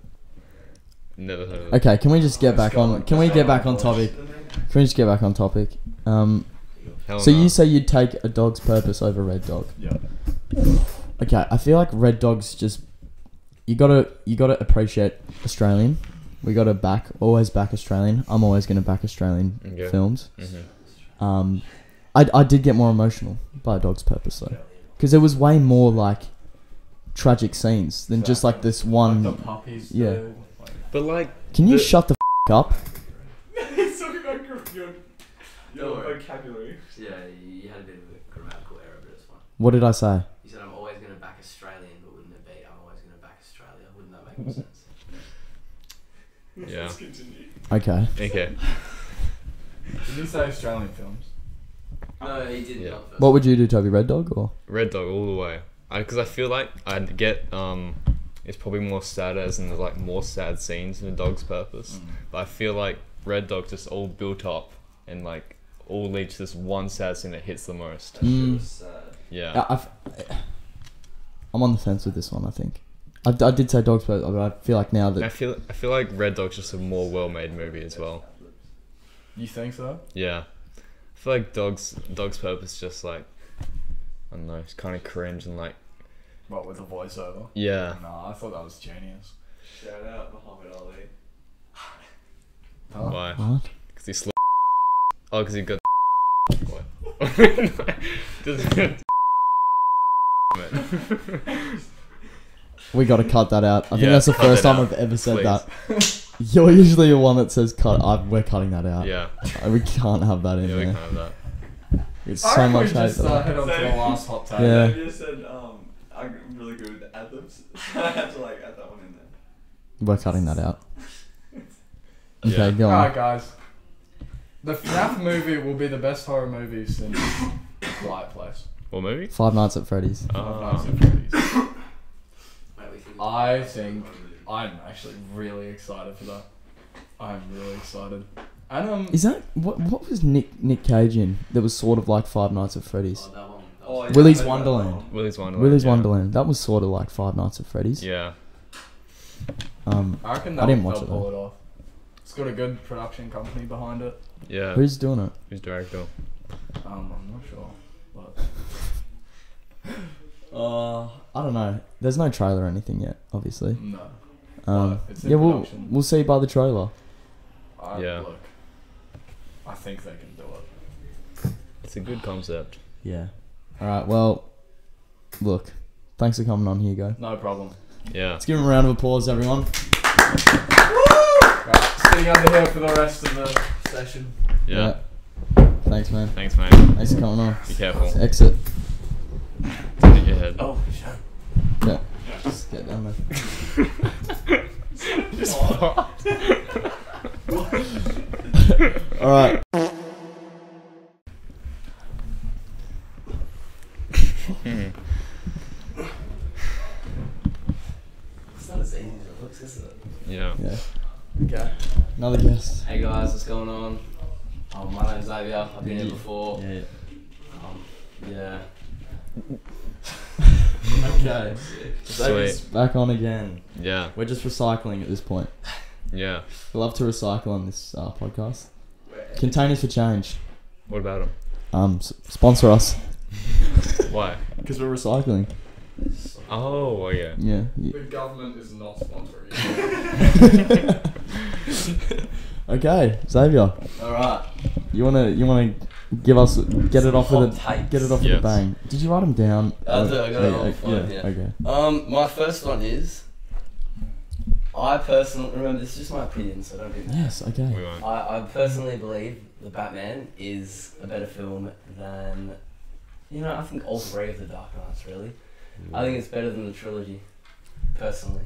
never heard of it. Okay, can we just get back on? Can we Let's get go back on boys. topic? And then- Can we just get back on topic? Hell So no. you say you'd take a dog's purpose over red dog? Yeah. Okay, I feel like red dog's just you gotta appreciate Australian. We gotta always back Australian. I'm always gonna back Australian Okay. films. Mhm. I did get more emotional by A Dog's Purpose though, because there was way more like tragic scenes than just like this one. Like the puppies. Yeah. dude, like- But like, Can you the- shut the up? He's talking about your Don't worry. vocabulary. Yeah, you had a bit of a grammatical error, but it's fine. What did I say? You said I'm always going to back Australian, but wouldn't it be I'm always going to back Australia? Wouldn't that make more sense? Yeah. Let's continue. Okay. Okay. Did you say Australian films? No, he didn't. Yeah. Not first. What would you do, Toby? Red Dog or? Red Dog all the way. Because I feel like I'd get it's probably more sadder, as in there's like more sad scenes in A Dog's Purpose. But I feel like Red Dog just all built up and like all lead to this one sad scene that hits the most. That shit was sad. Yeah. I'm on the fence with this one. I think I did say Dog's Purpose, but I feel like now And that I feel like Red Dog's just a more well-made movie as well. You think so? Yeah. I feel like Dog's Purpose just like, I don't know, it's kind of cringe and like, What, with the voiceover? yeah. No, I thought that was genius. Shout out Muhammad Ali. Huh? Why? what? Because he slept. Oh, because he got. What? Doesn't- We got to cut that out. I think Yeah, that's the cut first that time out, I've ever said please. that. You're usually the one that says cut. We're cutting that out. Yeah. We can't have that in Yeah, we there. can have that. It's I so reckon much we hate. just for that. head on to the last hot take. Yeah. You just said I'm really good with ad-libs. I had to like add that one in there. We're cutting that out. Yeah. Okay, go on. Alright, guys. The FNAF movie will be the best horror movie since Quiet Place. What movie? Five Nights at Freddy's. Nights at Freddy's. Wait, we think I think I'm actually really excited for that. I'm really excited. And Is that what was Nick Cage in? That was sort of like Five Nights at Freddy's. Oh, that one. That Oh, was yeah, Willy's I know that Wonderland. one. Willy's Wonderland. Willy's yeah. Wonderland. That was sort of like Five Nights at Freddy's. Yeah. I reckon I didn't watch they'll it pull though. it off. It's got a good production company behind it. Yeah. Who's doing it? Who's director? I'm not sure. But I don't know. There's no trailer or anything yet, obviously. no. It's in Yeah, production. we'll see by the trailer. Yeah. Look, I think they can do it. It's a good concept. Yeah. All right. Well, look. Thanks for coming on, Hugo. No problem. Yeah. Let's give him a round of applause, everyone. Right, sitting under here for the rest of the session. Yeah. Thanks, man. Thanks, mate. Thanks for coming on. Be careful. Exit. Hit your head. Oh, sure. Yeah. Just get down there. All right. It's not as easy as it looks, is it? Yeah. Yeah. Okay. Another guest. Hey guys, what's going on? My name's Xavier. I've been here before. Yeah. Yeah. Okay. Sweet. Back on again. Yeah. We're just recycling at this point. Yeah. We love to recycle on this podcast. Containers for Change. What about him? Sponsor us. Why? Because we're recycling. Oh, okay. Yeah. The government is not sponsoring. Okay, Xavier. Alright. You wanna get it off with Hot a Yes. bang. Did you write them down? I do, I got it on yeah, phone, yeah. Okay. My first one is, I personally, remember this is just my opinion, so don't be mad. Yes. Okay. We won't. I personally believe The Batman is a better film than, I think all three of the Dark Knights, really. I think it's better than the trilogy, personally.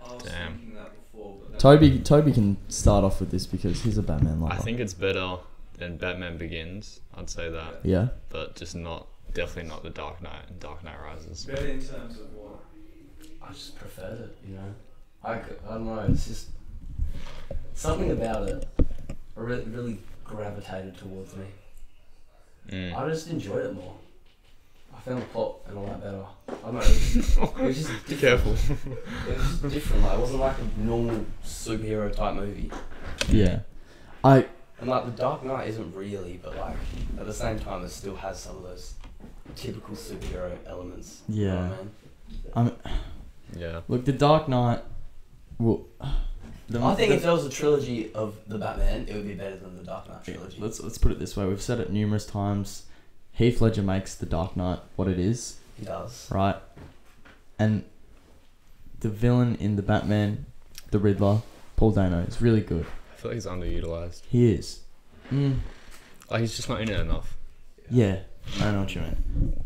I was Damn. thinking that before, but then Toby can start off with this because he's a Batman lover. I think it's better than Batman Begins. I'd say that. Yeah. But just definitely not the Dark Knight and Dark Knight Rises. better in terms of what? I just preferred it, I don't know, it's just something about it really gravitated towards me. Mm. I just enjoyed it more. I found the plot and all that better. I don't know, it was just different. Be careful. It was just different, like, it wasn't like a normal superhero type movie. Yeah. And like, The Dark Knight isn't really, but like, at the same time, it still has some of those typical superhero elements. You know Yeah. what I mean? Yeah. Look, The Dark Knight. Well, I think if there was a trilogy of the Batman, it would be better than the Dark Knight trilogy. let's put it this way. We've said it numerous times. Heath Ledger makes The Dark Knight what it is, He does. right? And the villain in the Batman, the Riddler, Paul Dano, is really good. I feel like he's underutilized. He is. Like he's just not in it enough. Yeah, I know what you mean.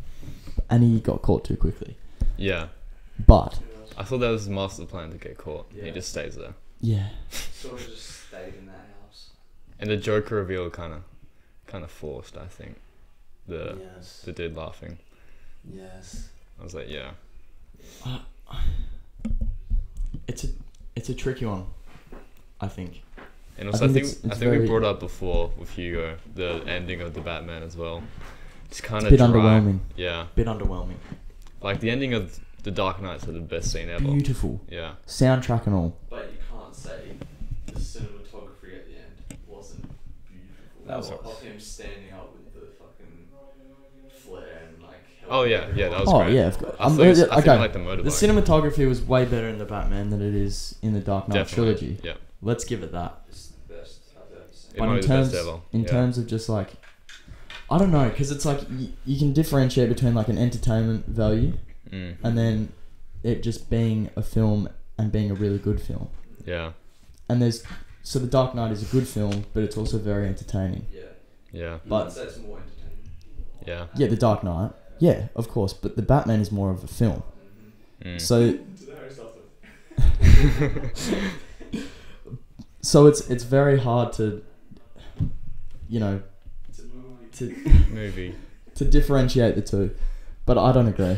And he got caught too quickly. Yeah. But I thought that was his master plan to get caught. Yeah. He just stays there. yeah, Sort of just stayed in that house. And the Joker reveal kind of forced, I think. Yes. The dude laughing. Yes. I was like, yeah. it's a tricky one, I think. And also, I think it's we very- brought up before with Hugo the ending of the Batman as well. It's kind It's a of bit dry. underwhelming. Yeah, Bit underwhelming. like the ending of the Dark Knights are the best scene ever. Beautiful Yeah, soundtrack and all. But you can't say the cinematography at the end wasn't beautiful. That was. Of him standing up with the fucking flare and like. Oh yeah, that was Oh great. yeah, of course. I think Okay. like the motorbike. The cinematography was way better in the Batman than it is in the Dark Knight Definitely. trilogy. Yeah, Let's give it that. It's the best I've ever seen. it But might in be the terms, best ever. in terms of just like, I don't know, because it's like you can differentiate between like an entertainment value and then it just being a film and being a really good film. Yeah, And so The Dark Knight is a good film, but it's also very entertaining. Yeah. yeah, But- I'd say it's more entertaining. yeah. Yeah, The Dark Knight. Yeah, of course, but the Batman is more of a film. Mm. So To the host often. so it's very hard to, you know, It's a movie. Movie. to differentiate the two. But I don't agree.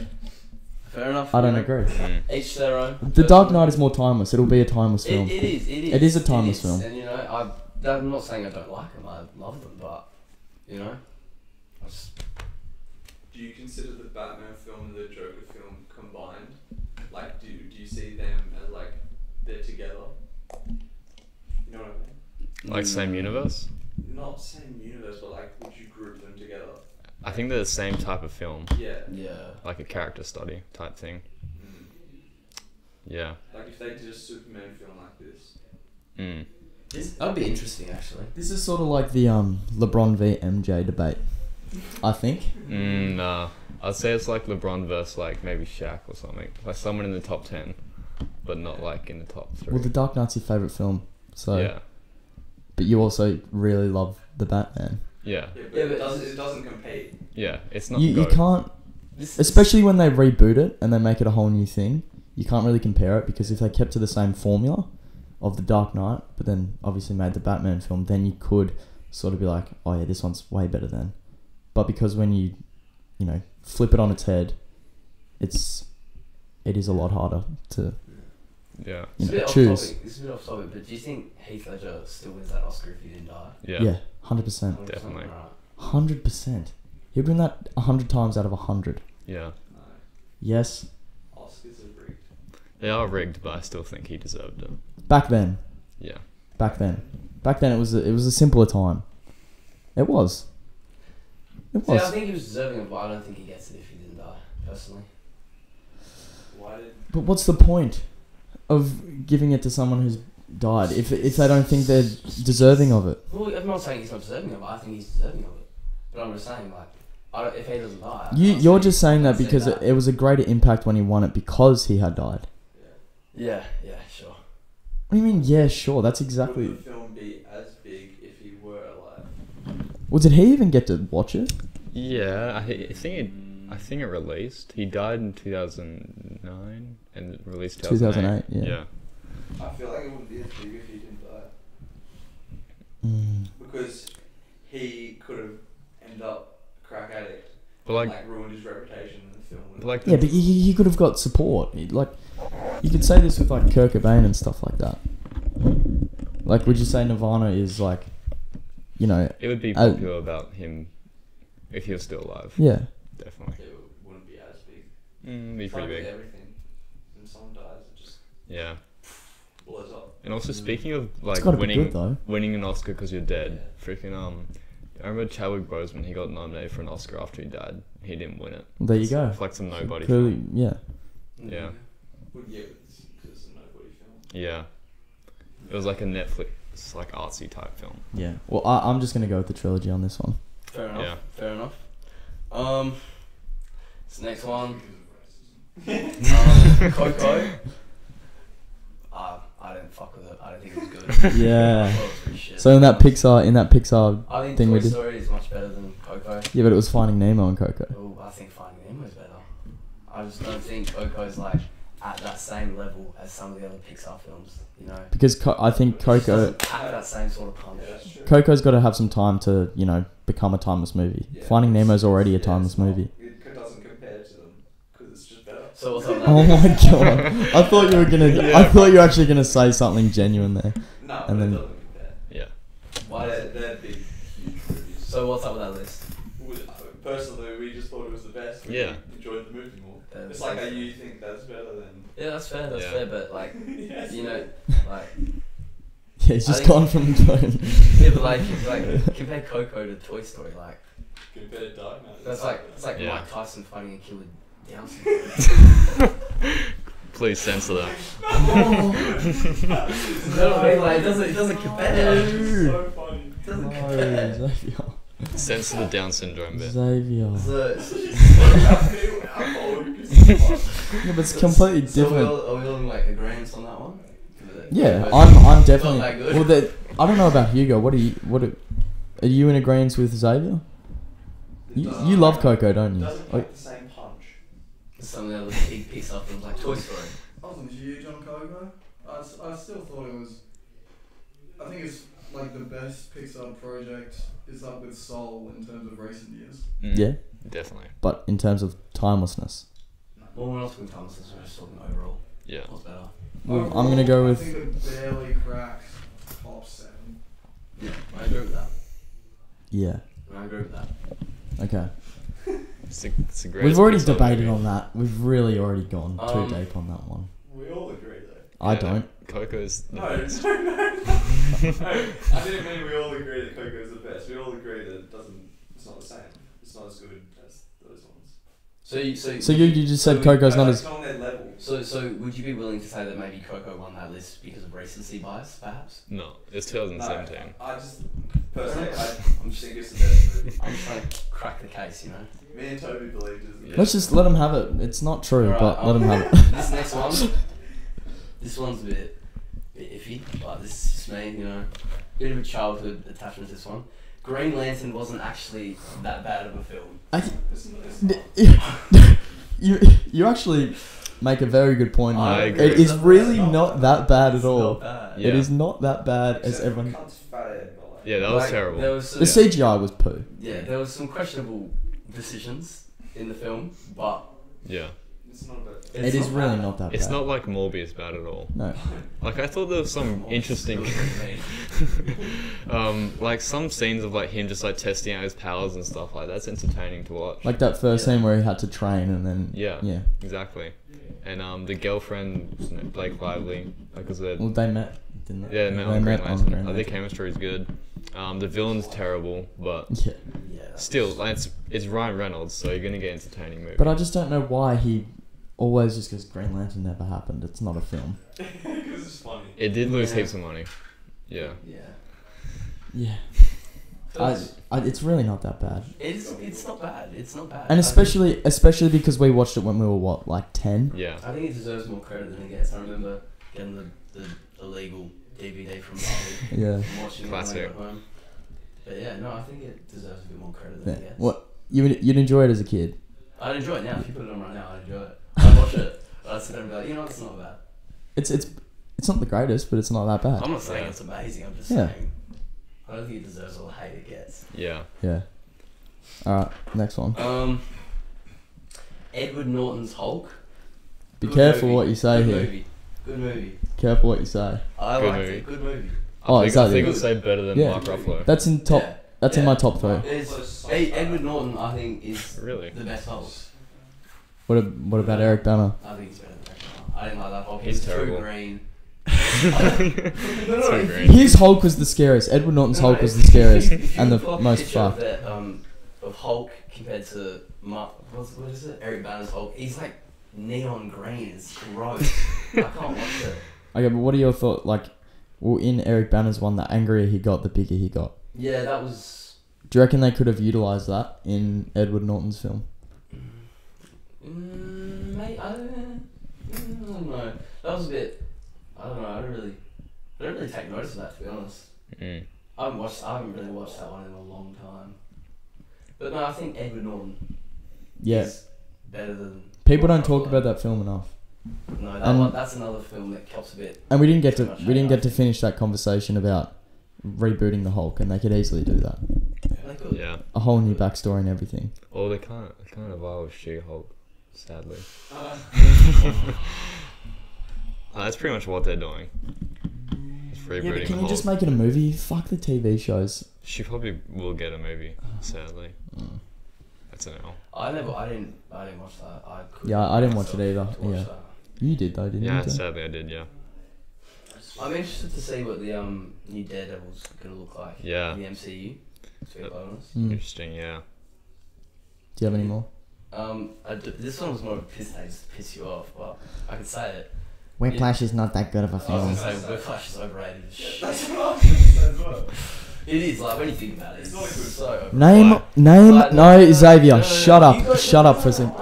Fair enough. I don't you know. agree. Mm. Each their own. The Dark Knight is more timeless. It'll be a timeless film. It is. It is a timeless film. And you know, I'm not saying I don't like them. I love them, but you know, I just, Do you consider the Batman film and the Joker film combined? Like, do you see them as like they're together? You know what I mean? Like same universe. Not same universe, but like, would you group them together? I think they're the same type of film, Yeah. yeah. like a character study type thing. Mm. Yeah. Like if they did a Superman film like this. Mm. That'd be interesting, actually. This is sort of like the LeBron v MJ debate, I think. Nah. I'd say it's like LeBron versus like maybe Shaq or something. Like someone in the top 10, but not like in the top 3. Well, The Dark Knight's your favorite film, so. yeah. But you also really love the Batman. Yeah. Yeah, but, Yeah, but it doesn't compete. Yeah. It's not You GOAT. can't, especially when they reboot it and they make it a whole new thing. You can't really compare it because if they kept to the same formula of The Dark Knight, but then obviously made the Batman film, then you could sort of be like, oh yeah, this one's way better then. But because when you know, flip it on its head, it is a lot harder to Yeah. you It's a know, bit choose. off topic. It's a bit off topic, but do you think Heath Ledger still wins that Oscar if he didn't die? Yeah. Yeah, 100%. 100%? Definitely. Alright. 100%. He'd win that 100 times out of 100. Yeah. No. Yes. Oscars are rigged. They are rigged, but I still think he deserved it. Back then. Yeah. Back then it was a simpler time. It was. It See, I was. think he was deserving of it, but I don't think he gets it if he didn't die, personally. Why did But what's the point of giving it to someone who's died if they don't think they're deserving of it? Well, I'm not saying he's not deserving of it, I think he's deserving of it. But I'm just saying, like, if he doesn't die... You're just saying that because it was a greater impact when he won it because he had died. Yeah, sure. What do you mean? Yeah, sure. That's exactly. would the film be as big if he were alive? Well, did he even get to watch it? Yeah. I think it released. He died in 2009 and it released 2008, yeah. Yeah. I feel like it wouldn't be as big if he didn't die. Mm. Because he could have ended up a crack addict. But like, and, ruined his reputation in the film. but like Yeah, but he could have got support. Like, you could say this with like Kurt Cobain and stuff like that. Like, would you say Nirvana is like, you know? it would be popular about him if he was still alive. Yeah. Definitely. It wouldn't be as big. Be It's pretty like with big. everything. When someone dies, it just Yeah. blows up. And also speaking of like It's gotta be winning good though. winning an Oscar because you're dead, freaking I remember Chadwick Boseman. He got nominated for an Oscar after he died. He didn't win it. Well, there you go. For like some nobody Clearly, film. yeah. Yeah. Well, yeah, because it's a nobody film. Yeah. It was like a Netflix, like artsy type film. Yeah. Well, I'm just gonna go with the trilogy on this one. Fair enough. Yeah. Fair enough. This next one. Coco. I didn't fuck with it. I don't think it was good. Yeah. I thought it was pretty shit. So in that Pixar I think thing Toy we did. Story is much better than Coco. Yeah, but it was Finding Nemo and Coco. Oh, I think Finding Nemo is better. I just don't think Coco's like at that same level as some of the other Pixar films. You know. Because I think It just Coco, doesn't have that same sort of punch. Yeah, that's true. Coco's got to have some time to, you know, become a timeless movie. Yeah, Finding it's- Nemo's already a yeah, timeless it's not- movie. It doesn't compare to them because it's just better. So what's up with Oh that? my god! I thought you were gonna. Yeah. I thought you were actually gonna say something genuine there. No, And but then- it doesn't compare. Yeah. Why is They're, it? they're big, huge movies. So what's up with that list? Personally, we just thought it was the best. We Yeah. enjoyed the movie more. Yeah, It's like how you think that's better than. Yeah, that's fair. That's Yeah. fair. But like, Yes. you know, like, Yeah, he's I just think- gone from going. yeah, but like compare Coco to Toy Story. Like, Compared to Dark Knight. that's like it's like Yeah. Mike Tyson fighting a kid with Down syndrome. Please censor that. You know what I mean? Like, it doesn't compare. It's so funny. It doesn't No, compare. Xavier. Censor the Down syndrome bit. Xavier. So, Yeah, but it's completely so different. are we all in like agreement on that one? Yeah, Coco's I'm not definitely. that good. Well, I don't know about Hugo. Are you in agreement with Xavier? You love Coco, don't you? Doesn't Like, have the same punch. Some of the other big Pixar films like Toy Story. I wasn't huge on Coco. I still thought it was. I think it's like the best Pixar project is up with Soul in terms of recent years. Mm, yeah, Definitely. but in terms of timelessness, Well, we're not talking Thomas, we're just talking overall. Yeah. What's better? well, I'm Overall, gonna go I with. think it barely cracked top 7. Yeah, I agree with that. Yeah. I agree with that. Okay. It's a great. We've already debated on that. We've really already gone Um, too deep on that one. We all agree though. I don't. Coco's the No, best. no, no. I didn't mean we all agree that Coco is the best. We all agree that it's not the same. It's not as good as those ones. So You just said so Coco's not It's as. not on their level. So would you be willing to say that maybe Coco won that list because of recency bias, perhaps? No, it's No, 2017. I just personally, I'm just think it's the best movie. I'm just trying to crack the case, you know. Me and Toby believed it was the Yeah. Let's just let him have it. It's not true, Alright, but let him have it. This next one, this one's a bit iffy, but this is just me, you know. Bit of a childhood attachment to this one. Green Lantern wasn't actually that bad of a film. You actually make a very good point. I here. agree. It is It's really not not bad. that bad It's at all. not bad. Yeah. It is not that bad as everyone. Yeah, that was Like, terrible. There was some, The CGI was poo. yeah, there was some questionable decisions in the film, but Yeah. It's not bad. It is really not that bad. It's not like Morbius bad at all. No. Like I thought there was some interesting, like some scenes of like him just like testing out his powers and stuff like that's entertaining to watch. Like that first Yeah. scene where he had to train and then. Yeah. Yeah. Exactly. And the girlfriend, what's her name? Blake Lively, like was it? Well, they met, didn't they? Yeah, they met on Green Lantern. Their chemistry is good. The villain's terrible, but Yeah. yeah. still, like, it's Ryan Reynolds, so you're gonna get an entertaining movie. But I just don't know why he always just goes Green Lantern never happened. It's not a film. Because it's funny. It did lose Yeah. heaps of money. Yeah. Yeah. Yeah. Feels- It's really not that bad. It's not bad. It's not bad. And especially because we watched it when we were what, like 10? Yeah. I think it deserves more credit than it gets. I remember getting the illegal DVD from Bali Yeah. and watching Classic. it when I got home. But yeah, no, I think it deserves a bit more credit Yeah. than it gets. What you'd enjoy it as a kid? I'd enjoy it now. If you put it on right now, I'd enjoy it. I'd watch it. But I'd sit there and be like, you know what, it's not bad. It's not the greatest, but it's not that bad. I'm not saying Yeah. it's amazing. I'm just Yeah. saying I don't think it deserves all the hate it gets. Yeah. Yeah. All right, next one. Edward Norton's Hulk. Be Good careful movie. what you say Good here. Movie. Good movie. Careful what you say. I Good liked movie. it. Good movie. Oh, is that I think it? I'd say better than Yeah. Mark Ruffalo. That's in top. Yeah. That's in Yeah. my top 3. Edward Norton, I think, is Really? the best Hulk. What about Eric Bana? I think he's better than Hulk. I didn't like that Hulk. He's He was terrible. too green. Too green. His Hulk was the scariest. Edward Norton's Hulk was the scariest If you and the pull up a most picture of fucked. that, of Hulk compared to what is it? Eric Bana's Hulk. He's like neon green. It's gross. I can't watch it. Okay, but what are your thoughts? Like, well, in Eric Banner's one, the angrier he got, the bigger he got. Yeah, that was. Do you reckon they could have utilised that in Edward Norton's film? Mate, I don't know. That was a bit. I don't know. I don't really take notice of that, to be honest. I haven't really watched that one in a long time. But no, I think Edward Norton. Yeah. Is better than. People don't talk about that film enough. No, that's another film that cops a bit. And we didn't get to finish that conversation about rebooting the Hulk, and they could easily do that. Yeah. A whole new backstory and everything. Oh, they can't evolve She-Hulk, sadly. That's pretty much what they're doing. Just rebooting Yeah, but the can you Hulk. just make it a movie? Fuck the TV shows. She probably will get a movie, sadly. That's an L. I didn't watch that. Yeah, I didn't watch it either. To watch Yeah. that. You did though, didn't Yeah, you? sadly I did, yeah. I'm interested to see what the new Daredevil's gonna look like. Yeah. In the MCU. To be quite honest. Interesting, yeah. Do you have any more? This one was more of a piss take, just to piss you off, but I could say it. Whiplash is not that good of a I was film. gonna say Whiplash is overrated as shit. That's what I was gonna say as well. It is, like, when you think about it, it's so overrated. Name, no, Xavier, shut up for a second.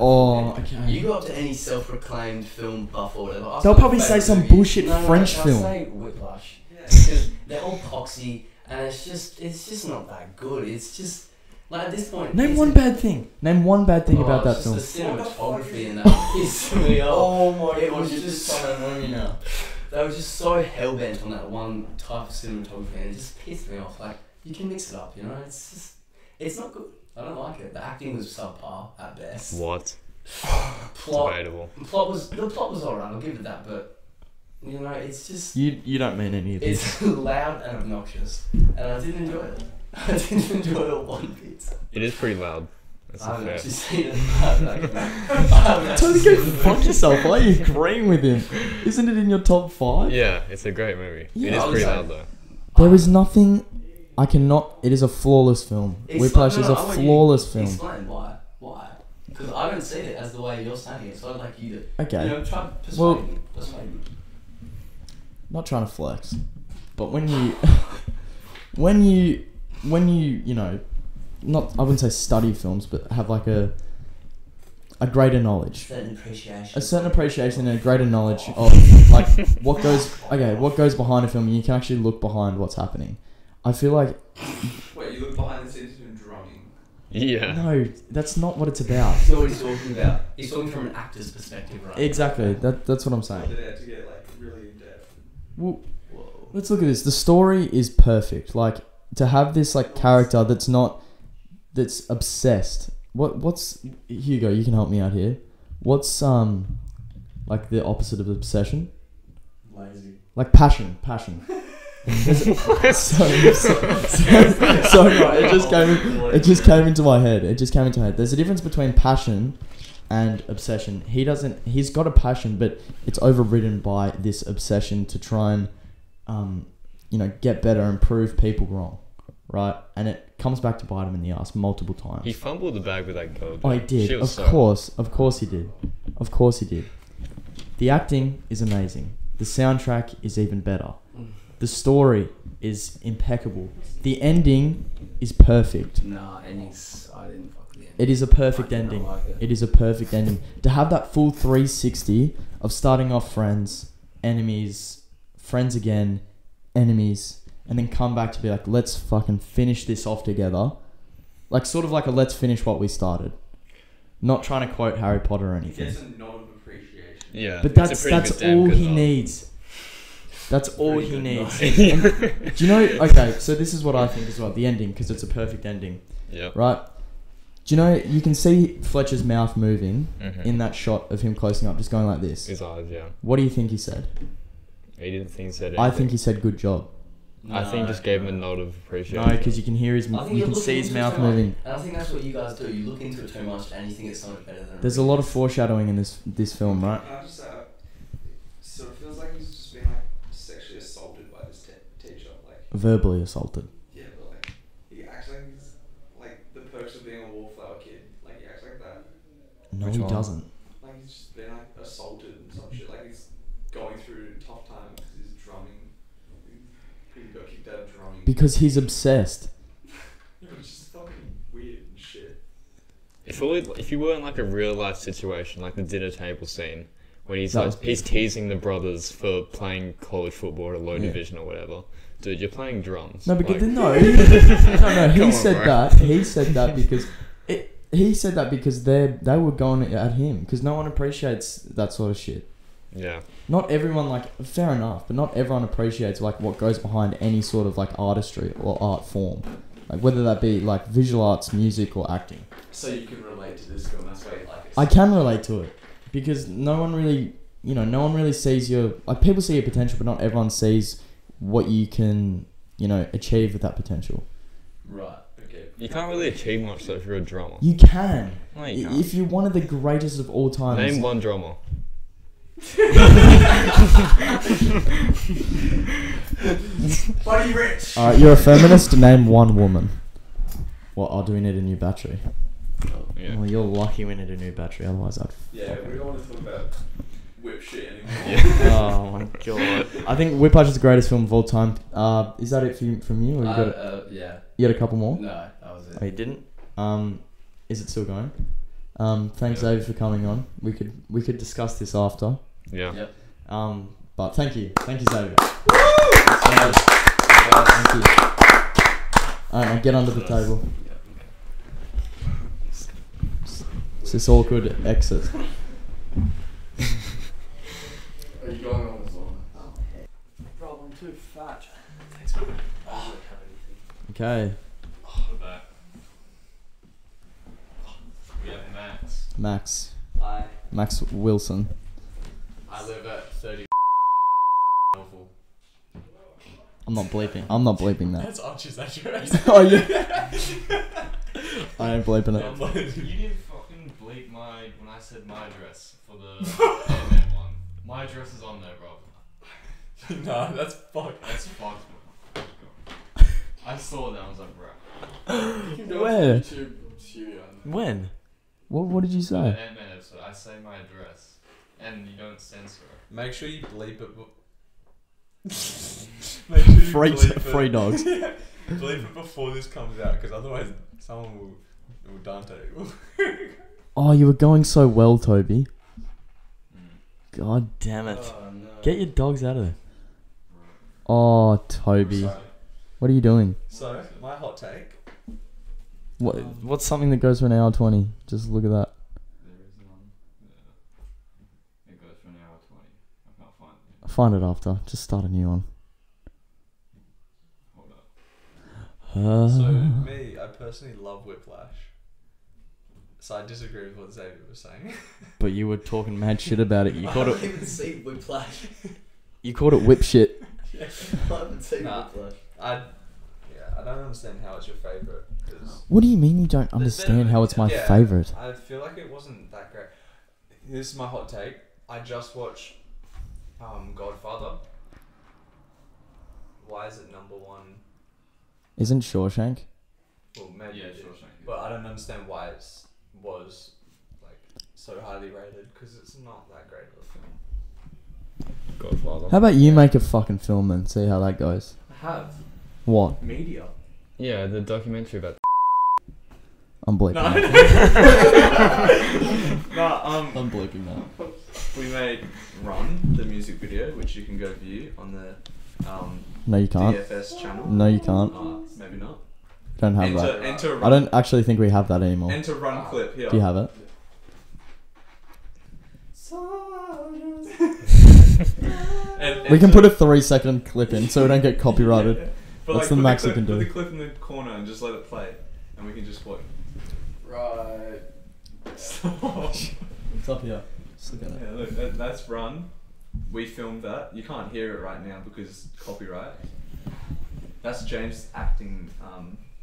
Oh, okay. You go up to any self-proclaimed film buff or whatever. ask They'll them probably their say favourite some movie. bullshit French I'll film. say Whiplash. Because they're all poxy, and it's just not that good. It's just, like, at this point... Name it's- one bad thing. Name one bad thing about that it's film. just the cinematography in that pissed me off. Oh my It god, was you're just just trying to annoy me now. They were just so hell-bent on that one type of cinematography, and it just pissed me off. Like, you can mix it up, you know? It's not good. I don't like it. The acting was subpar at best. What? Plot, Debatable. the plot was alright, I'll give it that, but you know, it's just You don't mean any of this. it's loud and obnoxious, and I didn't enjoy it. I didn't enjoy it one bit. It is pretty loud. That's I not haven't fair. actually seen it. I haven't actually Totally seen go it. fuck yourself. Why are you agreeing with him? Isn't it in your top 5? Yeah, it's a great movie. Yeah, it is I was pretty like- loud though. There is nothing. I cannot. It is a flawless film. Whiplash is a I want you flawless to film. Explain why. Because I don't see it as the way you're saying it, so I'd like you to. Okay. You know, try to persuade Well- me. Persuade me. Not trying to flex, but when you, you know, not I wouldn't say study films, but have like a greater knowledge. Certain appreciation. A certain appreciation and a greater knowledge of like what goes behind a film, and you can actually look behind what's happening. I feel like Wait, you look behind the scenes of him drumming. Yeah. no, that's not what it's about. That's not what he's talking about. He's talking from an actor's perspective, right? Exactly. That's what I'm saying. Wanted it to get like really in depth. Well, Whoa. let's look at this. The story is perfect. Like to have this like character that's obsessed. What's Hugo? You can help me out here. What's like the opposite of obsession? Lazy. Like passion. Sorry, right. It just came into my head. There's a difference between passion and obsession. He's got a passion, but it's overridden by this obsession to try and get better and prove people wrong, right? And it comes back to bite him in the ass multiple times. He fumbled the bag with that girl. Oh, he did. She was Of so course he did. The acting is amazing. The soundtrack is even better. The story is impeccable. The ending is perfect. Nah, endings. I didn't fuck the ending. It is a perfect I did not ending. like it. It is a perfect ending. To have that full 360 of starting off friends, enemies, friends again, enemies, and then come back to be like, let's fucking finish this off together. Like, sort of like a let's finish what we started. Not trying to quote Harry Potter or He anything. gets a nod of appreciation. Yeah. But it's a pretty that's good damn all good he nod. needs. That's all Pretty he good needs. nod. And do you know? Okay, so this is what I think as well. The ending, because it's a perfect ending, Yep. right? Do you know? You can see Fletcher's mouth moving Mhm. in that shot of him closing up, just going like this. His eyes, yeah. What do you think he said? He didn't think he said I anything. think he said good job. I think just gave him a nod of appreciation. No, because you can hear his, I think you you're can see looking his into it mouth too much. moving. And I think that's what you guys do. You look into it too much and you think it's so much better than. There's a lot of foreshadowing in this film, right? And I just sort of feels like he's just being like sexually assaulted by this teacher. Like, Verbally assaulted. yeah, but like he acts like he's like the perks of being a wallflower kid. Like he acts like that. No, Which he one? doesn't. Like Because he's obsessed. Yeah, it's just fucking weird and shit. If you were in like a real life situation, like the dinner table scene, when he's That like was- he's teasing the brothers for playing college football at a low Yeah. division or whatever. Dude, you're playing drums. No, because like, no, he Come on, said bro. that. He said that because he said that because they were going at him because no one appreciates that sort of shit. Yeah. Not everyone fair enough, but not everyone appreciates like what goes behind any sort of like artistry or art form, like whether that be like visual arts, music, or acting. So you can relate to this film. That's why you like it. I can relate to it because no one really sees your like people see your potential, but not everyone sees what you can achieve with that potential. Right. Okay. You can't really achieve much though if you're a drummer. You can. No, you can't. If you're one of the greatest of all time. Name one drummer. Buddy Rich. Alright, you're a feminist. Name one woman. Well, do we need a new battery? Yeah. Well, you're lucky we need a new battery. Otherwise, I'd. Yeah, we don't want to talk about whip shit anymore. Oh my god! I think Whiplash is the greatest film of all time. Is that it from you? Or you got Yeah. you had a couple more? No, that was it. Oh, you didn't. Is it still going? Thanks, Xavier, for coming on. We could discuss this after. Yeah. Yep. But thank you, Xavier. Thank Thank you. Alright, now get under the table. It's this awkward exit. Are you going on as well? Bro, I'm too fat. Thanks, man. I don't have anything. Okay, We're back. We have Max. Max. Hi. Max Wilson. I live at 30. I'm not bleeping that. That's Archie's address. Oh yeah. I ain't bleeping it. You didn't fucking bleep when I said my address for the Airman one. My address is on there, bro. No, that's fucked. That's fucked. I saw that. I was like, bro. Where? YouTube studio. When? What did you The say? Ant-Man episode, I say my address, and you don't censor it. Make sure you bleep it. Free dogs. Bleep it before this comes out, because otherwise someone will Dante will. Oh, you were going so well, Toby. God damn it. Oh, no. Get your dogs out of there. Oh, Toby. Sorry. What are you doing? So, my hot take. What's something that goes for an hour 20? Just look at that. There is one. Yeah. It goes for an hour 20. I can't find it. I'll find it after. Just start a new one. Hold up. So, me, I personally love Whiplash. So I disagree with what Xavier was saying. But you were talking mad shit about it. You I called haven't it. even seen Whiplash. You called it whip shit. I haven't seen Nah. Whiplash. I don't understand how it's your favourite. Cause What do you mean you don't understand how it's my yeah, favorite? I feel like it wasn't that great. This is my hot take. I just watched Godfather. Why is it number one? Isn't Shawshank? Well, maybe Yeah, it is, Shawshank. but I don't understand why it was like so highly rated, because it's not that great of a film. Godfather. How about you make a fucking film and see how that goes? I have. What? Media. Yeah, the documentary about. I'm bleeping No. that. No, I'm bleeping that. we made Run, the music video, which you can go view on the No, you can't. DFS channel. No, you can't. Maybe not. Don't have that. Enter Run. I don't actually think we have that anymore. Enter Run clip here. Do you have it? And We can put a 3-second clip in so we don't get copyrighted. But That's the put max clip, we can put do. the clip in the corner and just let it play, and we can just watch. Right. Stop. It's up here. Just look at it. Yeah, look, that's Run. We filmed that. You can't hear it right now because copyright. That's James acting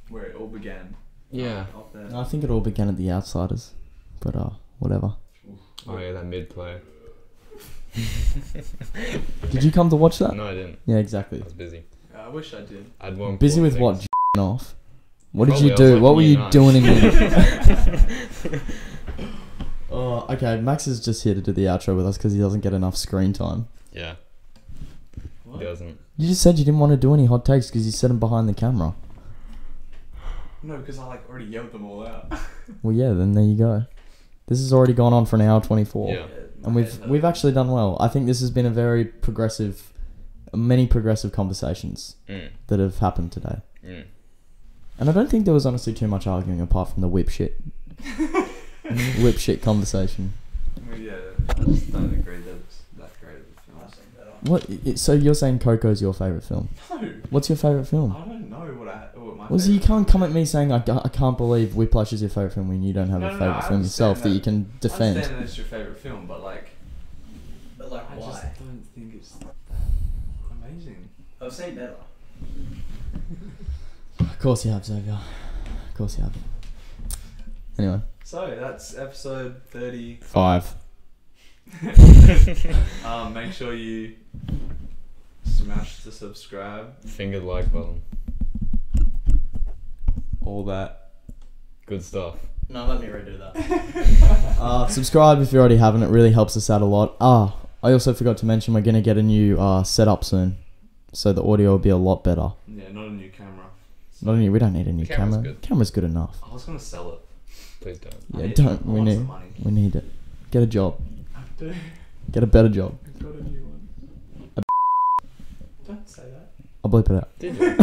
where it all began. Yeah. Up there. I think it all began at The Outsiders. But, whatever. Oh yeah, that mid play. Did you come to watch that? No, I didn't. Yeah, exactly. I was busy. I wish I did. I had more Busy with important what? things. Off. What did Probably, you I was do? like, What were year you nine. doing in there? Oh, okay. Max is just here to do the outro with us because he doesn't get enough screen time. Yeah. He doesn't. You just said you didn't want to do any hot takes because you said them behind the camera. No, because I like already yelled them all out. Well, yeah, then there you go. This has already gone on for an hour 24. Yeah. And we've actually done well. I think this has been a very progressive, many progressive conversations that have happened today. And I don't think there was honestly too much arguing apart from the whip shit conversation. Well, yeah, I just don't agree that it's that great of a film. What? So you're saying Coco's your favourite film? No, What's your favourite film? I don't know what my. Well, so you favourite can't film come at me saying I can't believe Whiplash is your favourite film when you don't have No, a no, favourite I film yourself that understand you can I defend. understand that it's your favourite film, but like, I why? just don't think it's amazing. I've seen better. Of course you have, Xavier. Of course you have. Anyway. So that's episode 30. 5. Make sure you smash the subscribe. Finger the like button. All that. Good stuff. No, let me redo that. Subscribe if you already haven't. It really helps us out a lot. I also forgot to mention we're going to get a new setup soon. So the audio will be a lot better. Yeah, not a new camera. We don't need a new Camera's camera. good. Camera's good enough. I was gonna sell it. Please don't. Yeah, I don't. We want need. some money. We need it. Get a job. I do. Get a better job. I've got a new one. Don't say that. I'll bleep it out. Did you?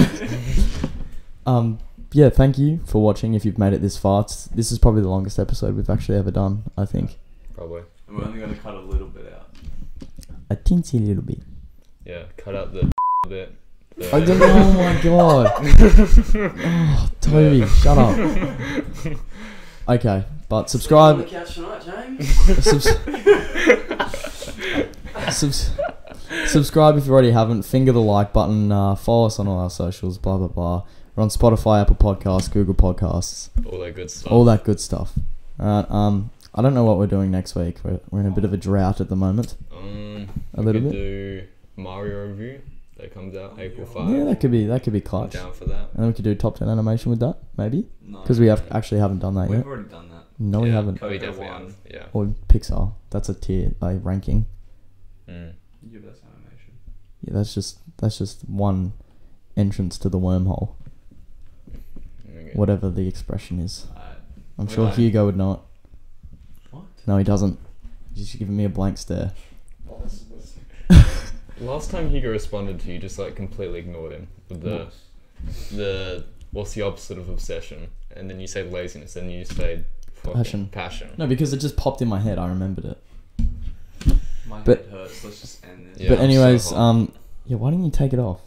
Yeah, thank you for watching. If you've made it this far, this is probably the longest episode we've actually ever done. I think Probably. And we're only gonna cut a little bit out. a teensy little bit. Yeah. Cut out the bit. I don't know. Oh my god. Oh, Toby, shut up. Okay, but subscribe. On the couch tonight, James. Subscribe if you already haven't. Finger the like button. Follow us on all our socials. Blah blah blah. We're on Spotify, Apple Podcasts, Google Podcasts. All that good stuff. All that good stuff. Alright. I don't know what we're doing next week. We're in a bit of a drought at the moment. A little bit. Do Mario review that comes out April 5. Yeah, that could be I'm clutch. down for that. And then we could do top 10 animation with that, maybe. No. Because we actually haven't done that We've yet. already done that. No, we Yeah, haven't. Coco We definitely won. have. Yeah. Or Pixar. That's a tier ranking. Mm. Yeah, that's animation. Yeah, that's just one entrance to the wormhole. Okay. Whatever the expression is. I'm We're sure done. Hugo would know it. What? No, he doesn't. He's just giving me a blank stare. Last time Hugo responded to you, just like completely ignored him with the what's the opposite of obsession, and then you say laziness, and you say Passion. Passion. No, because it just popped in my head. I remembered it. My But- head hurts. Let's just end this. Yeah, but I'm anyways, so hot. yeah, why didn't you take it off?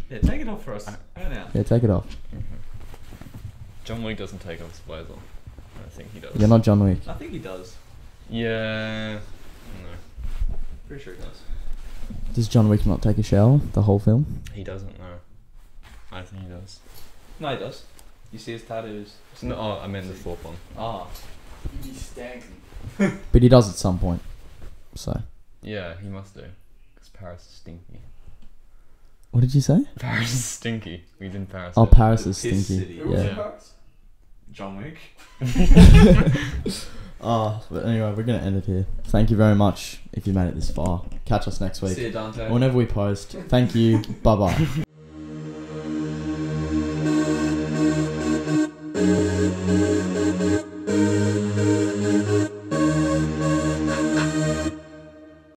Yeah, take it off for us right now. Yeah, take it off. John Wick doesn't take off his blazer. I think he does. You're not John Wick. I think he does. Yeah. No, Pretty sure he does. Does John Wick not take a shower the whole film? he doesn't. No, I think he does. No, he does. You see his tattoos. No, oh, I meant the fourth one. Ah. You stank. But he does at some point. So, Yeah, he must do. Because Paris is stinky. what did you say? Paris is stinky. We did Paris. Oh, Paris is His stinky. city. Who was Yeah. in Paris? John Wick. But anyway, we're gonna end it here. Thank you very much if you made it this far. Catch us next week. See you, Dante. Whenever we post. Thank you. Bye bye.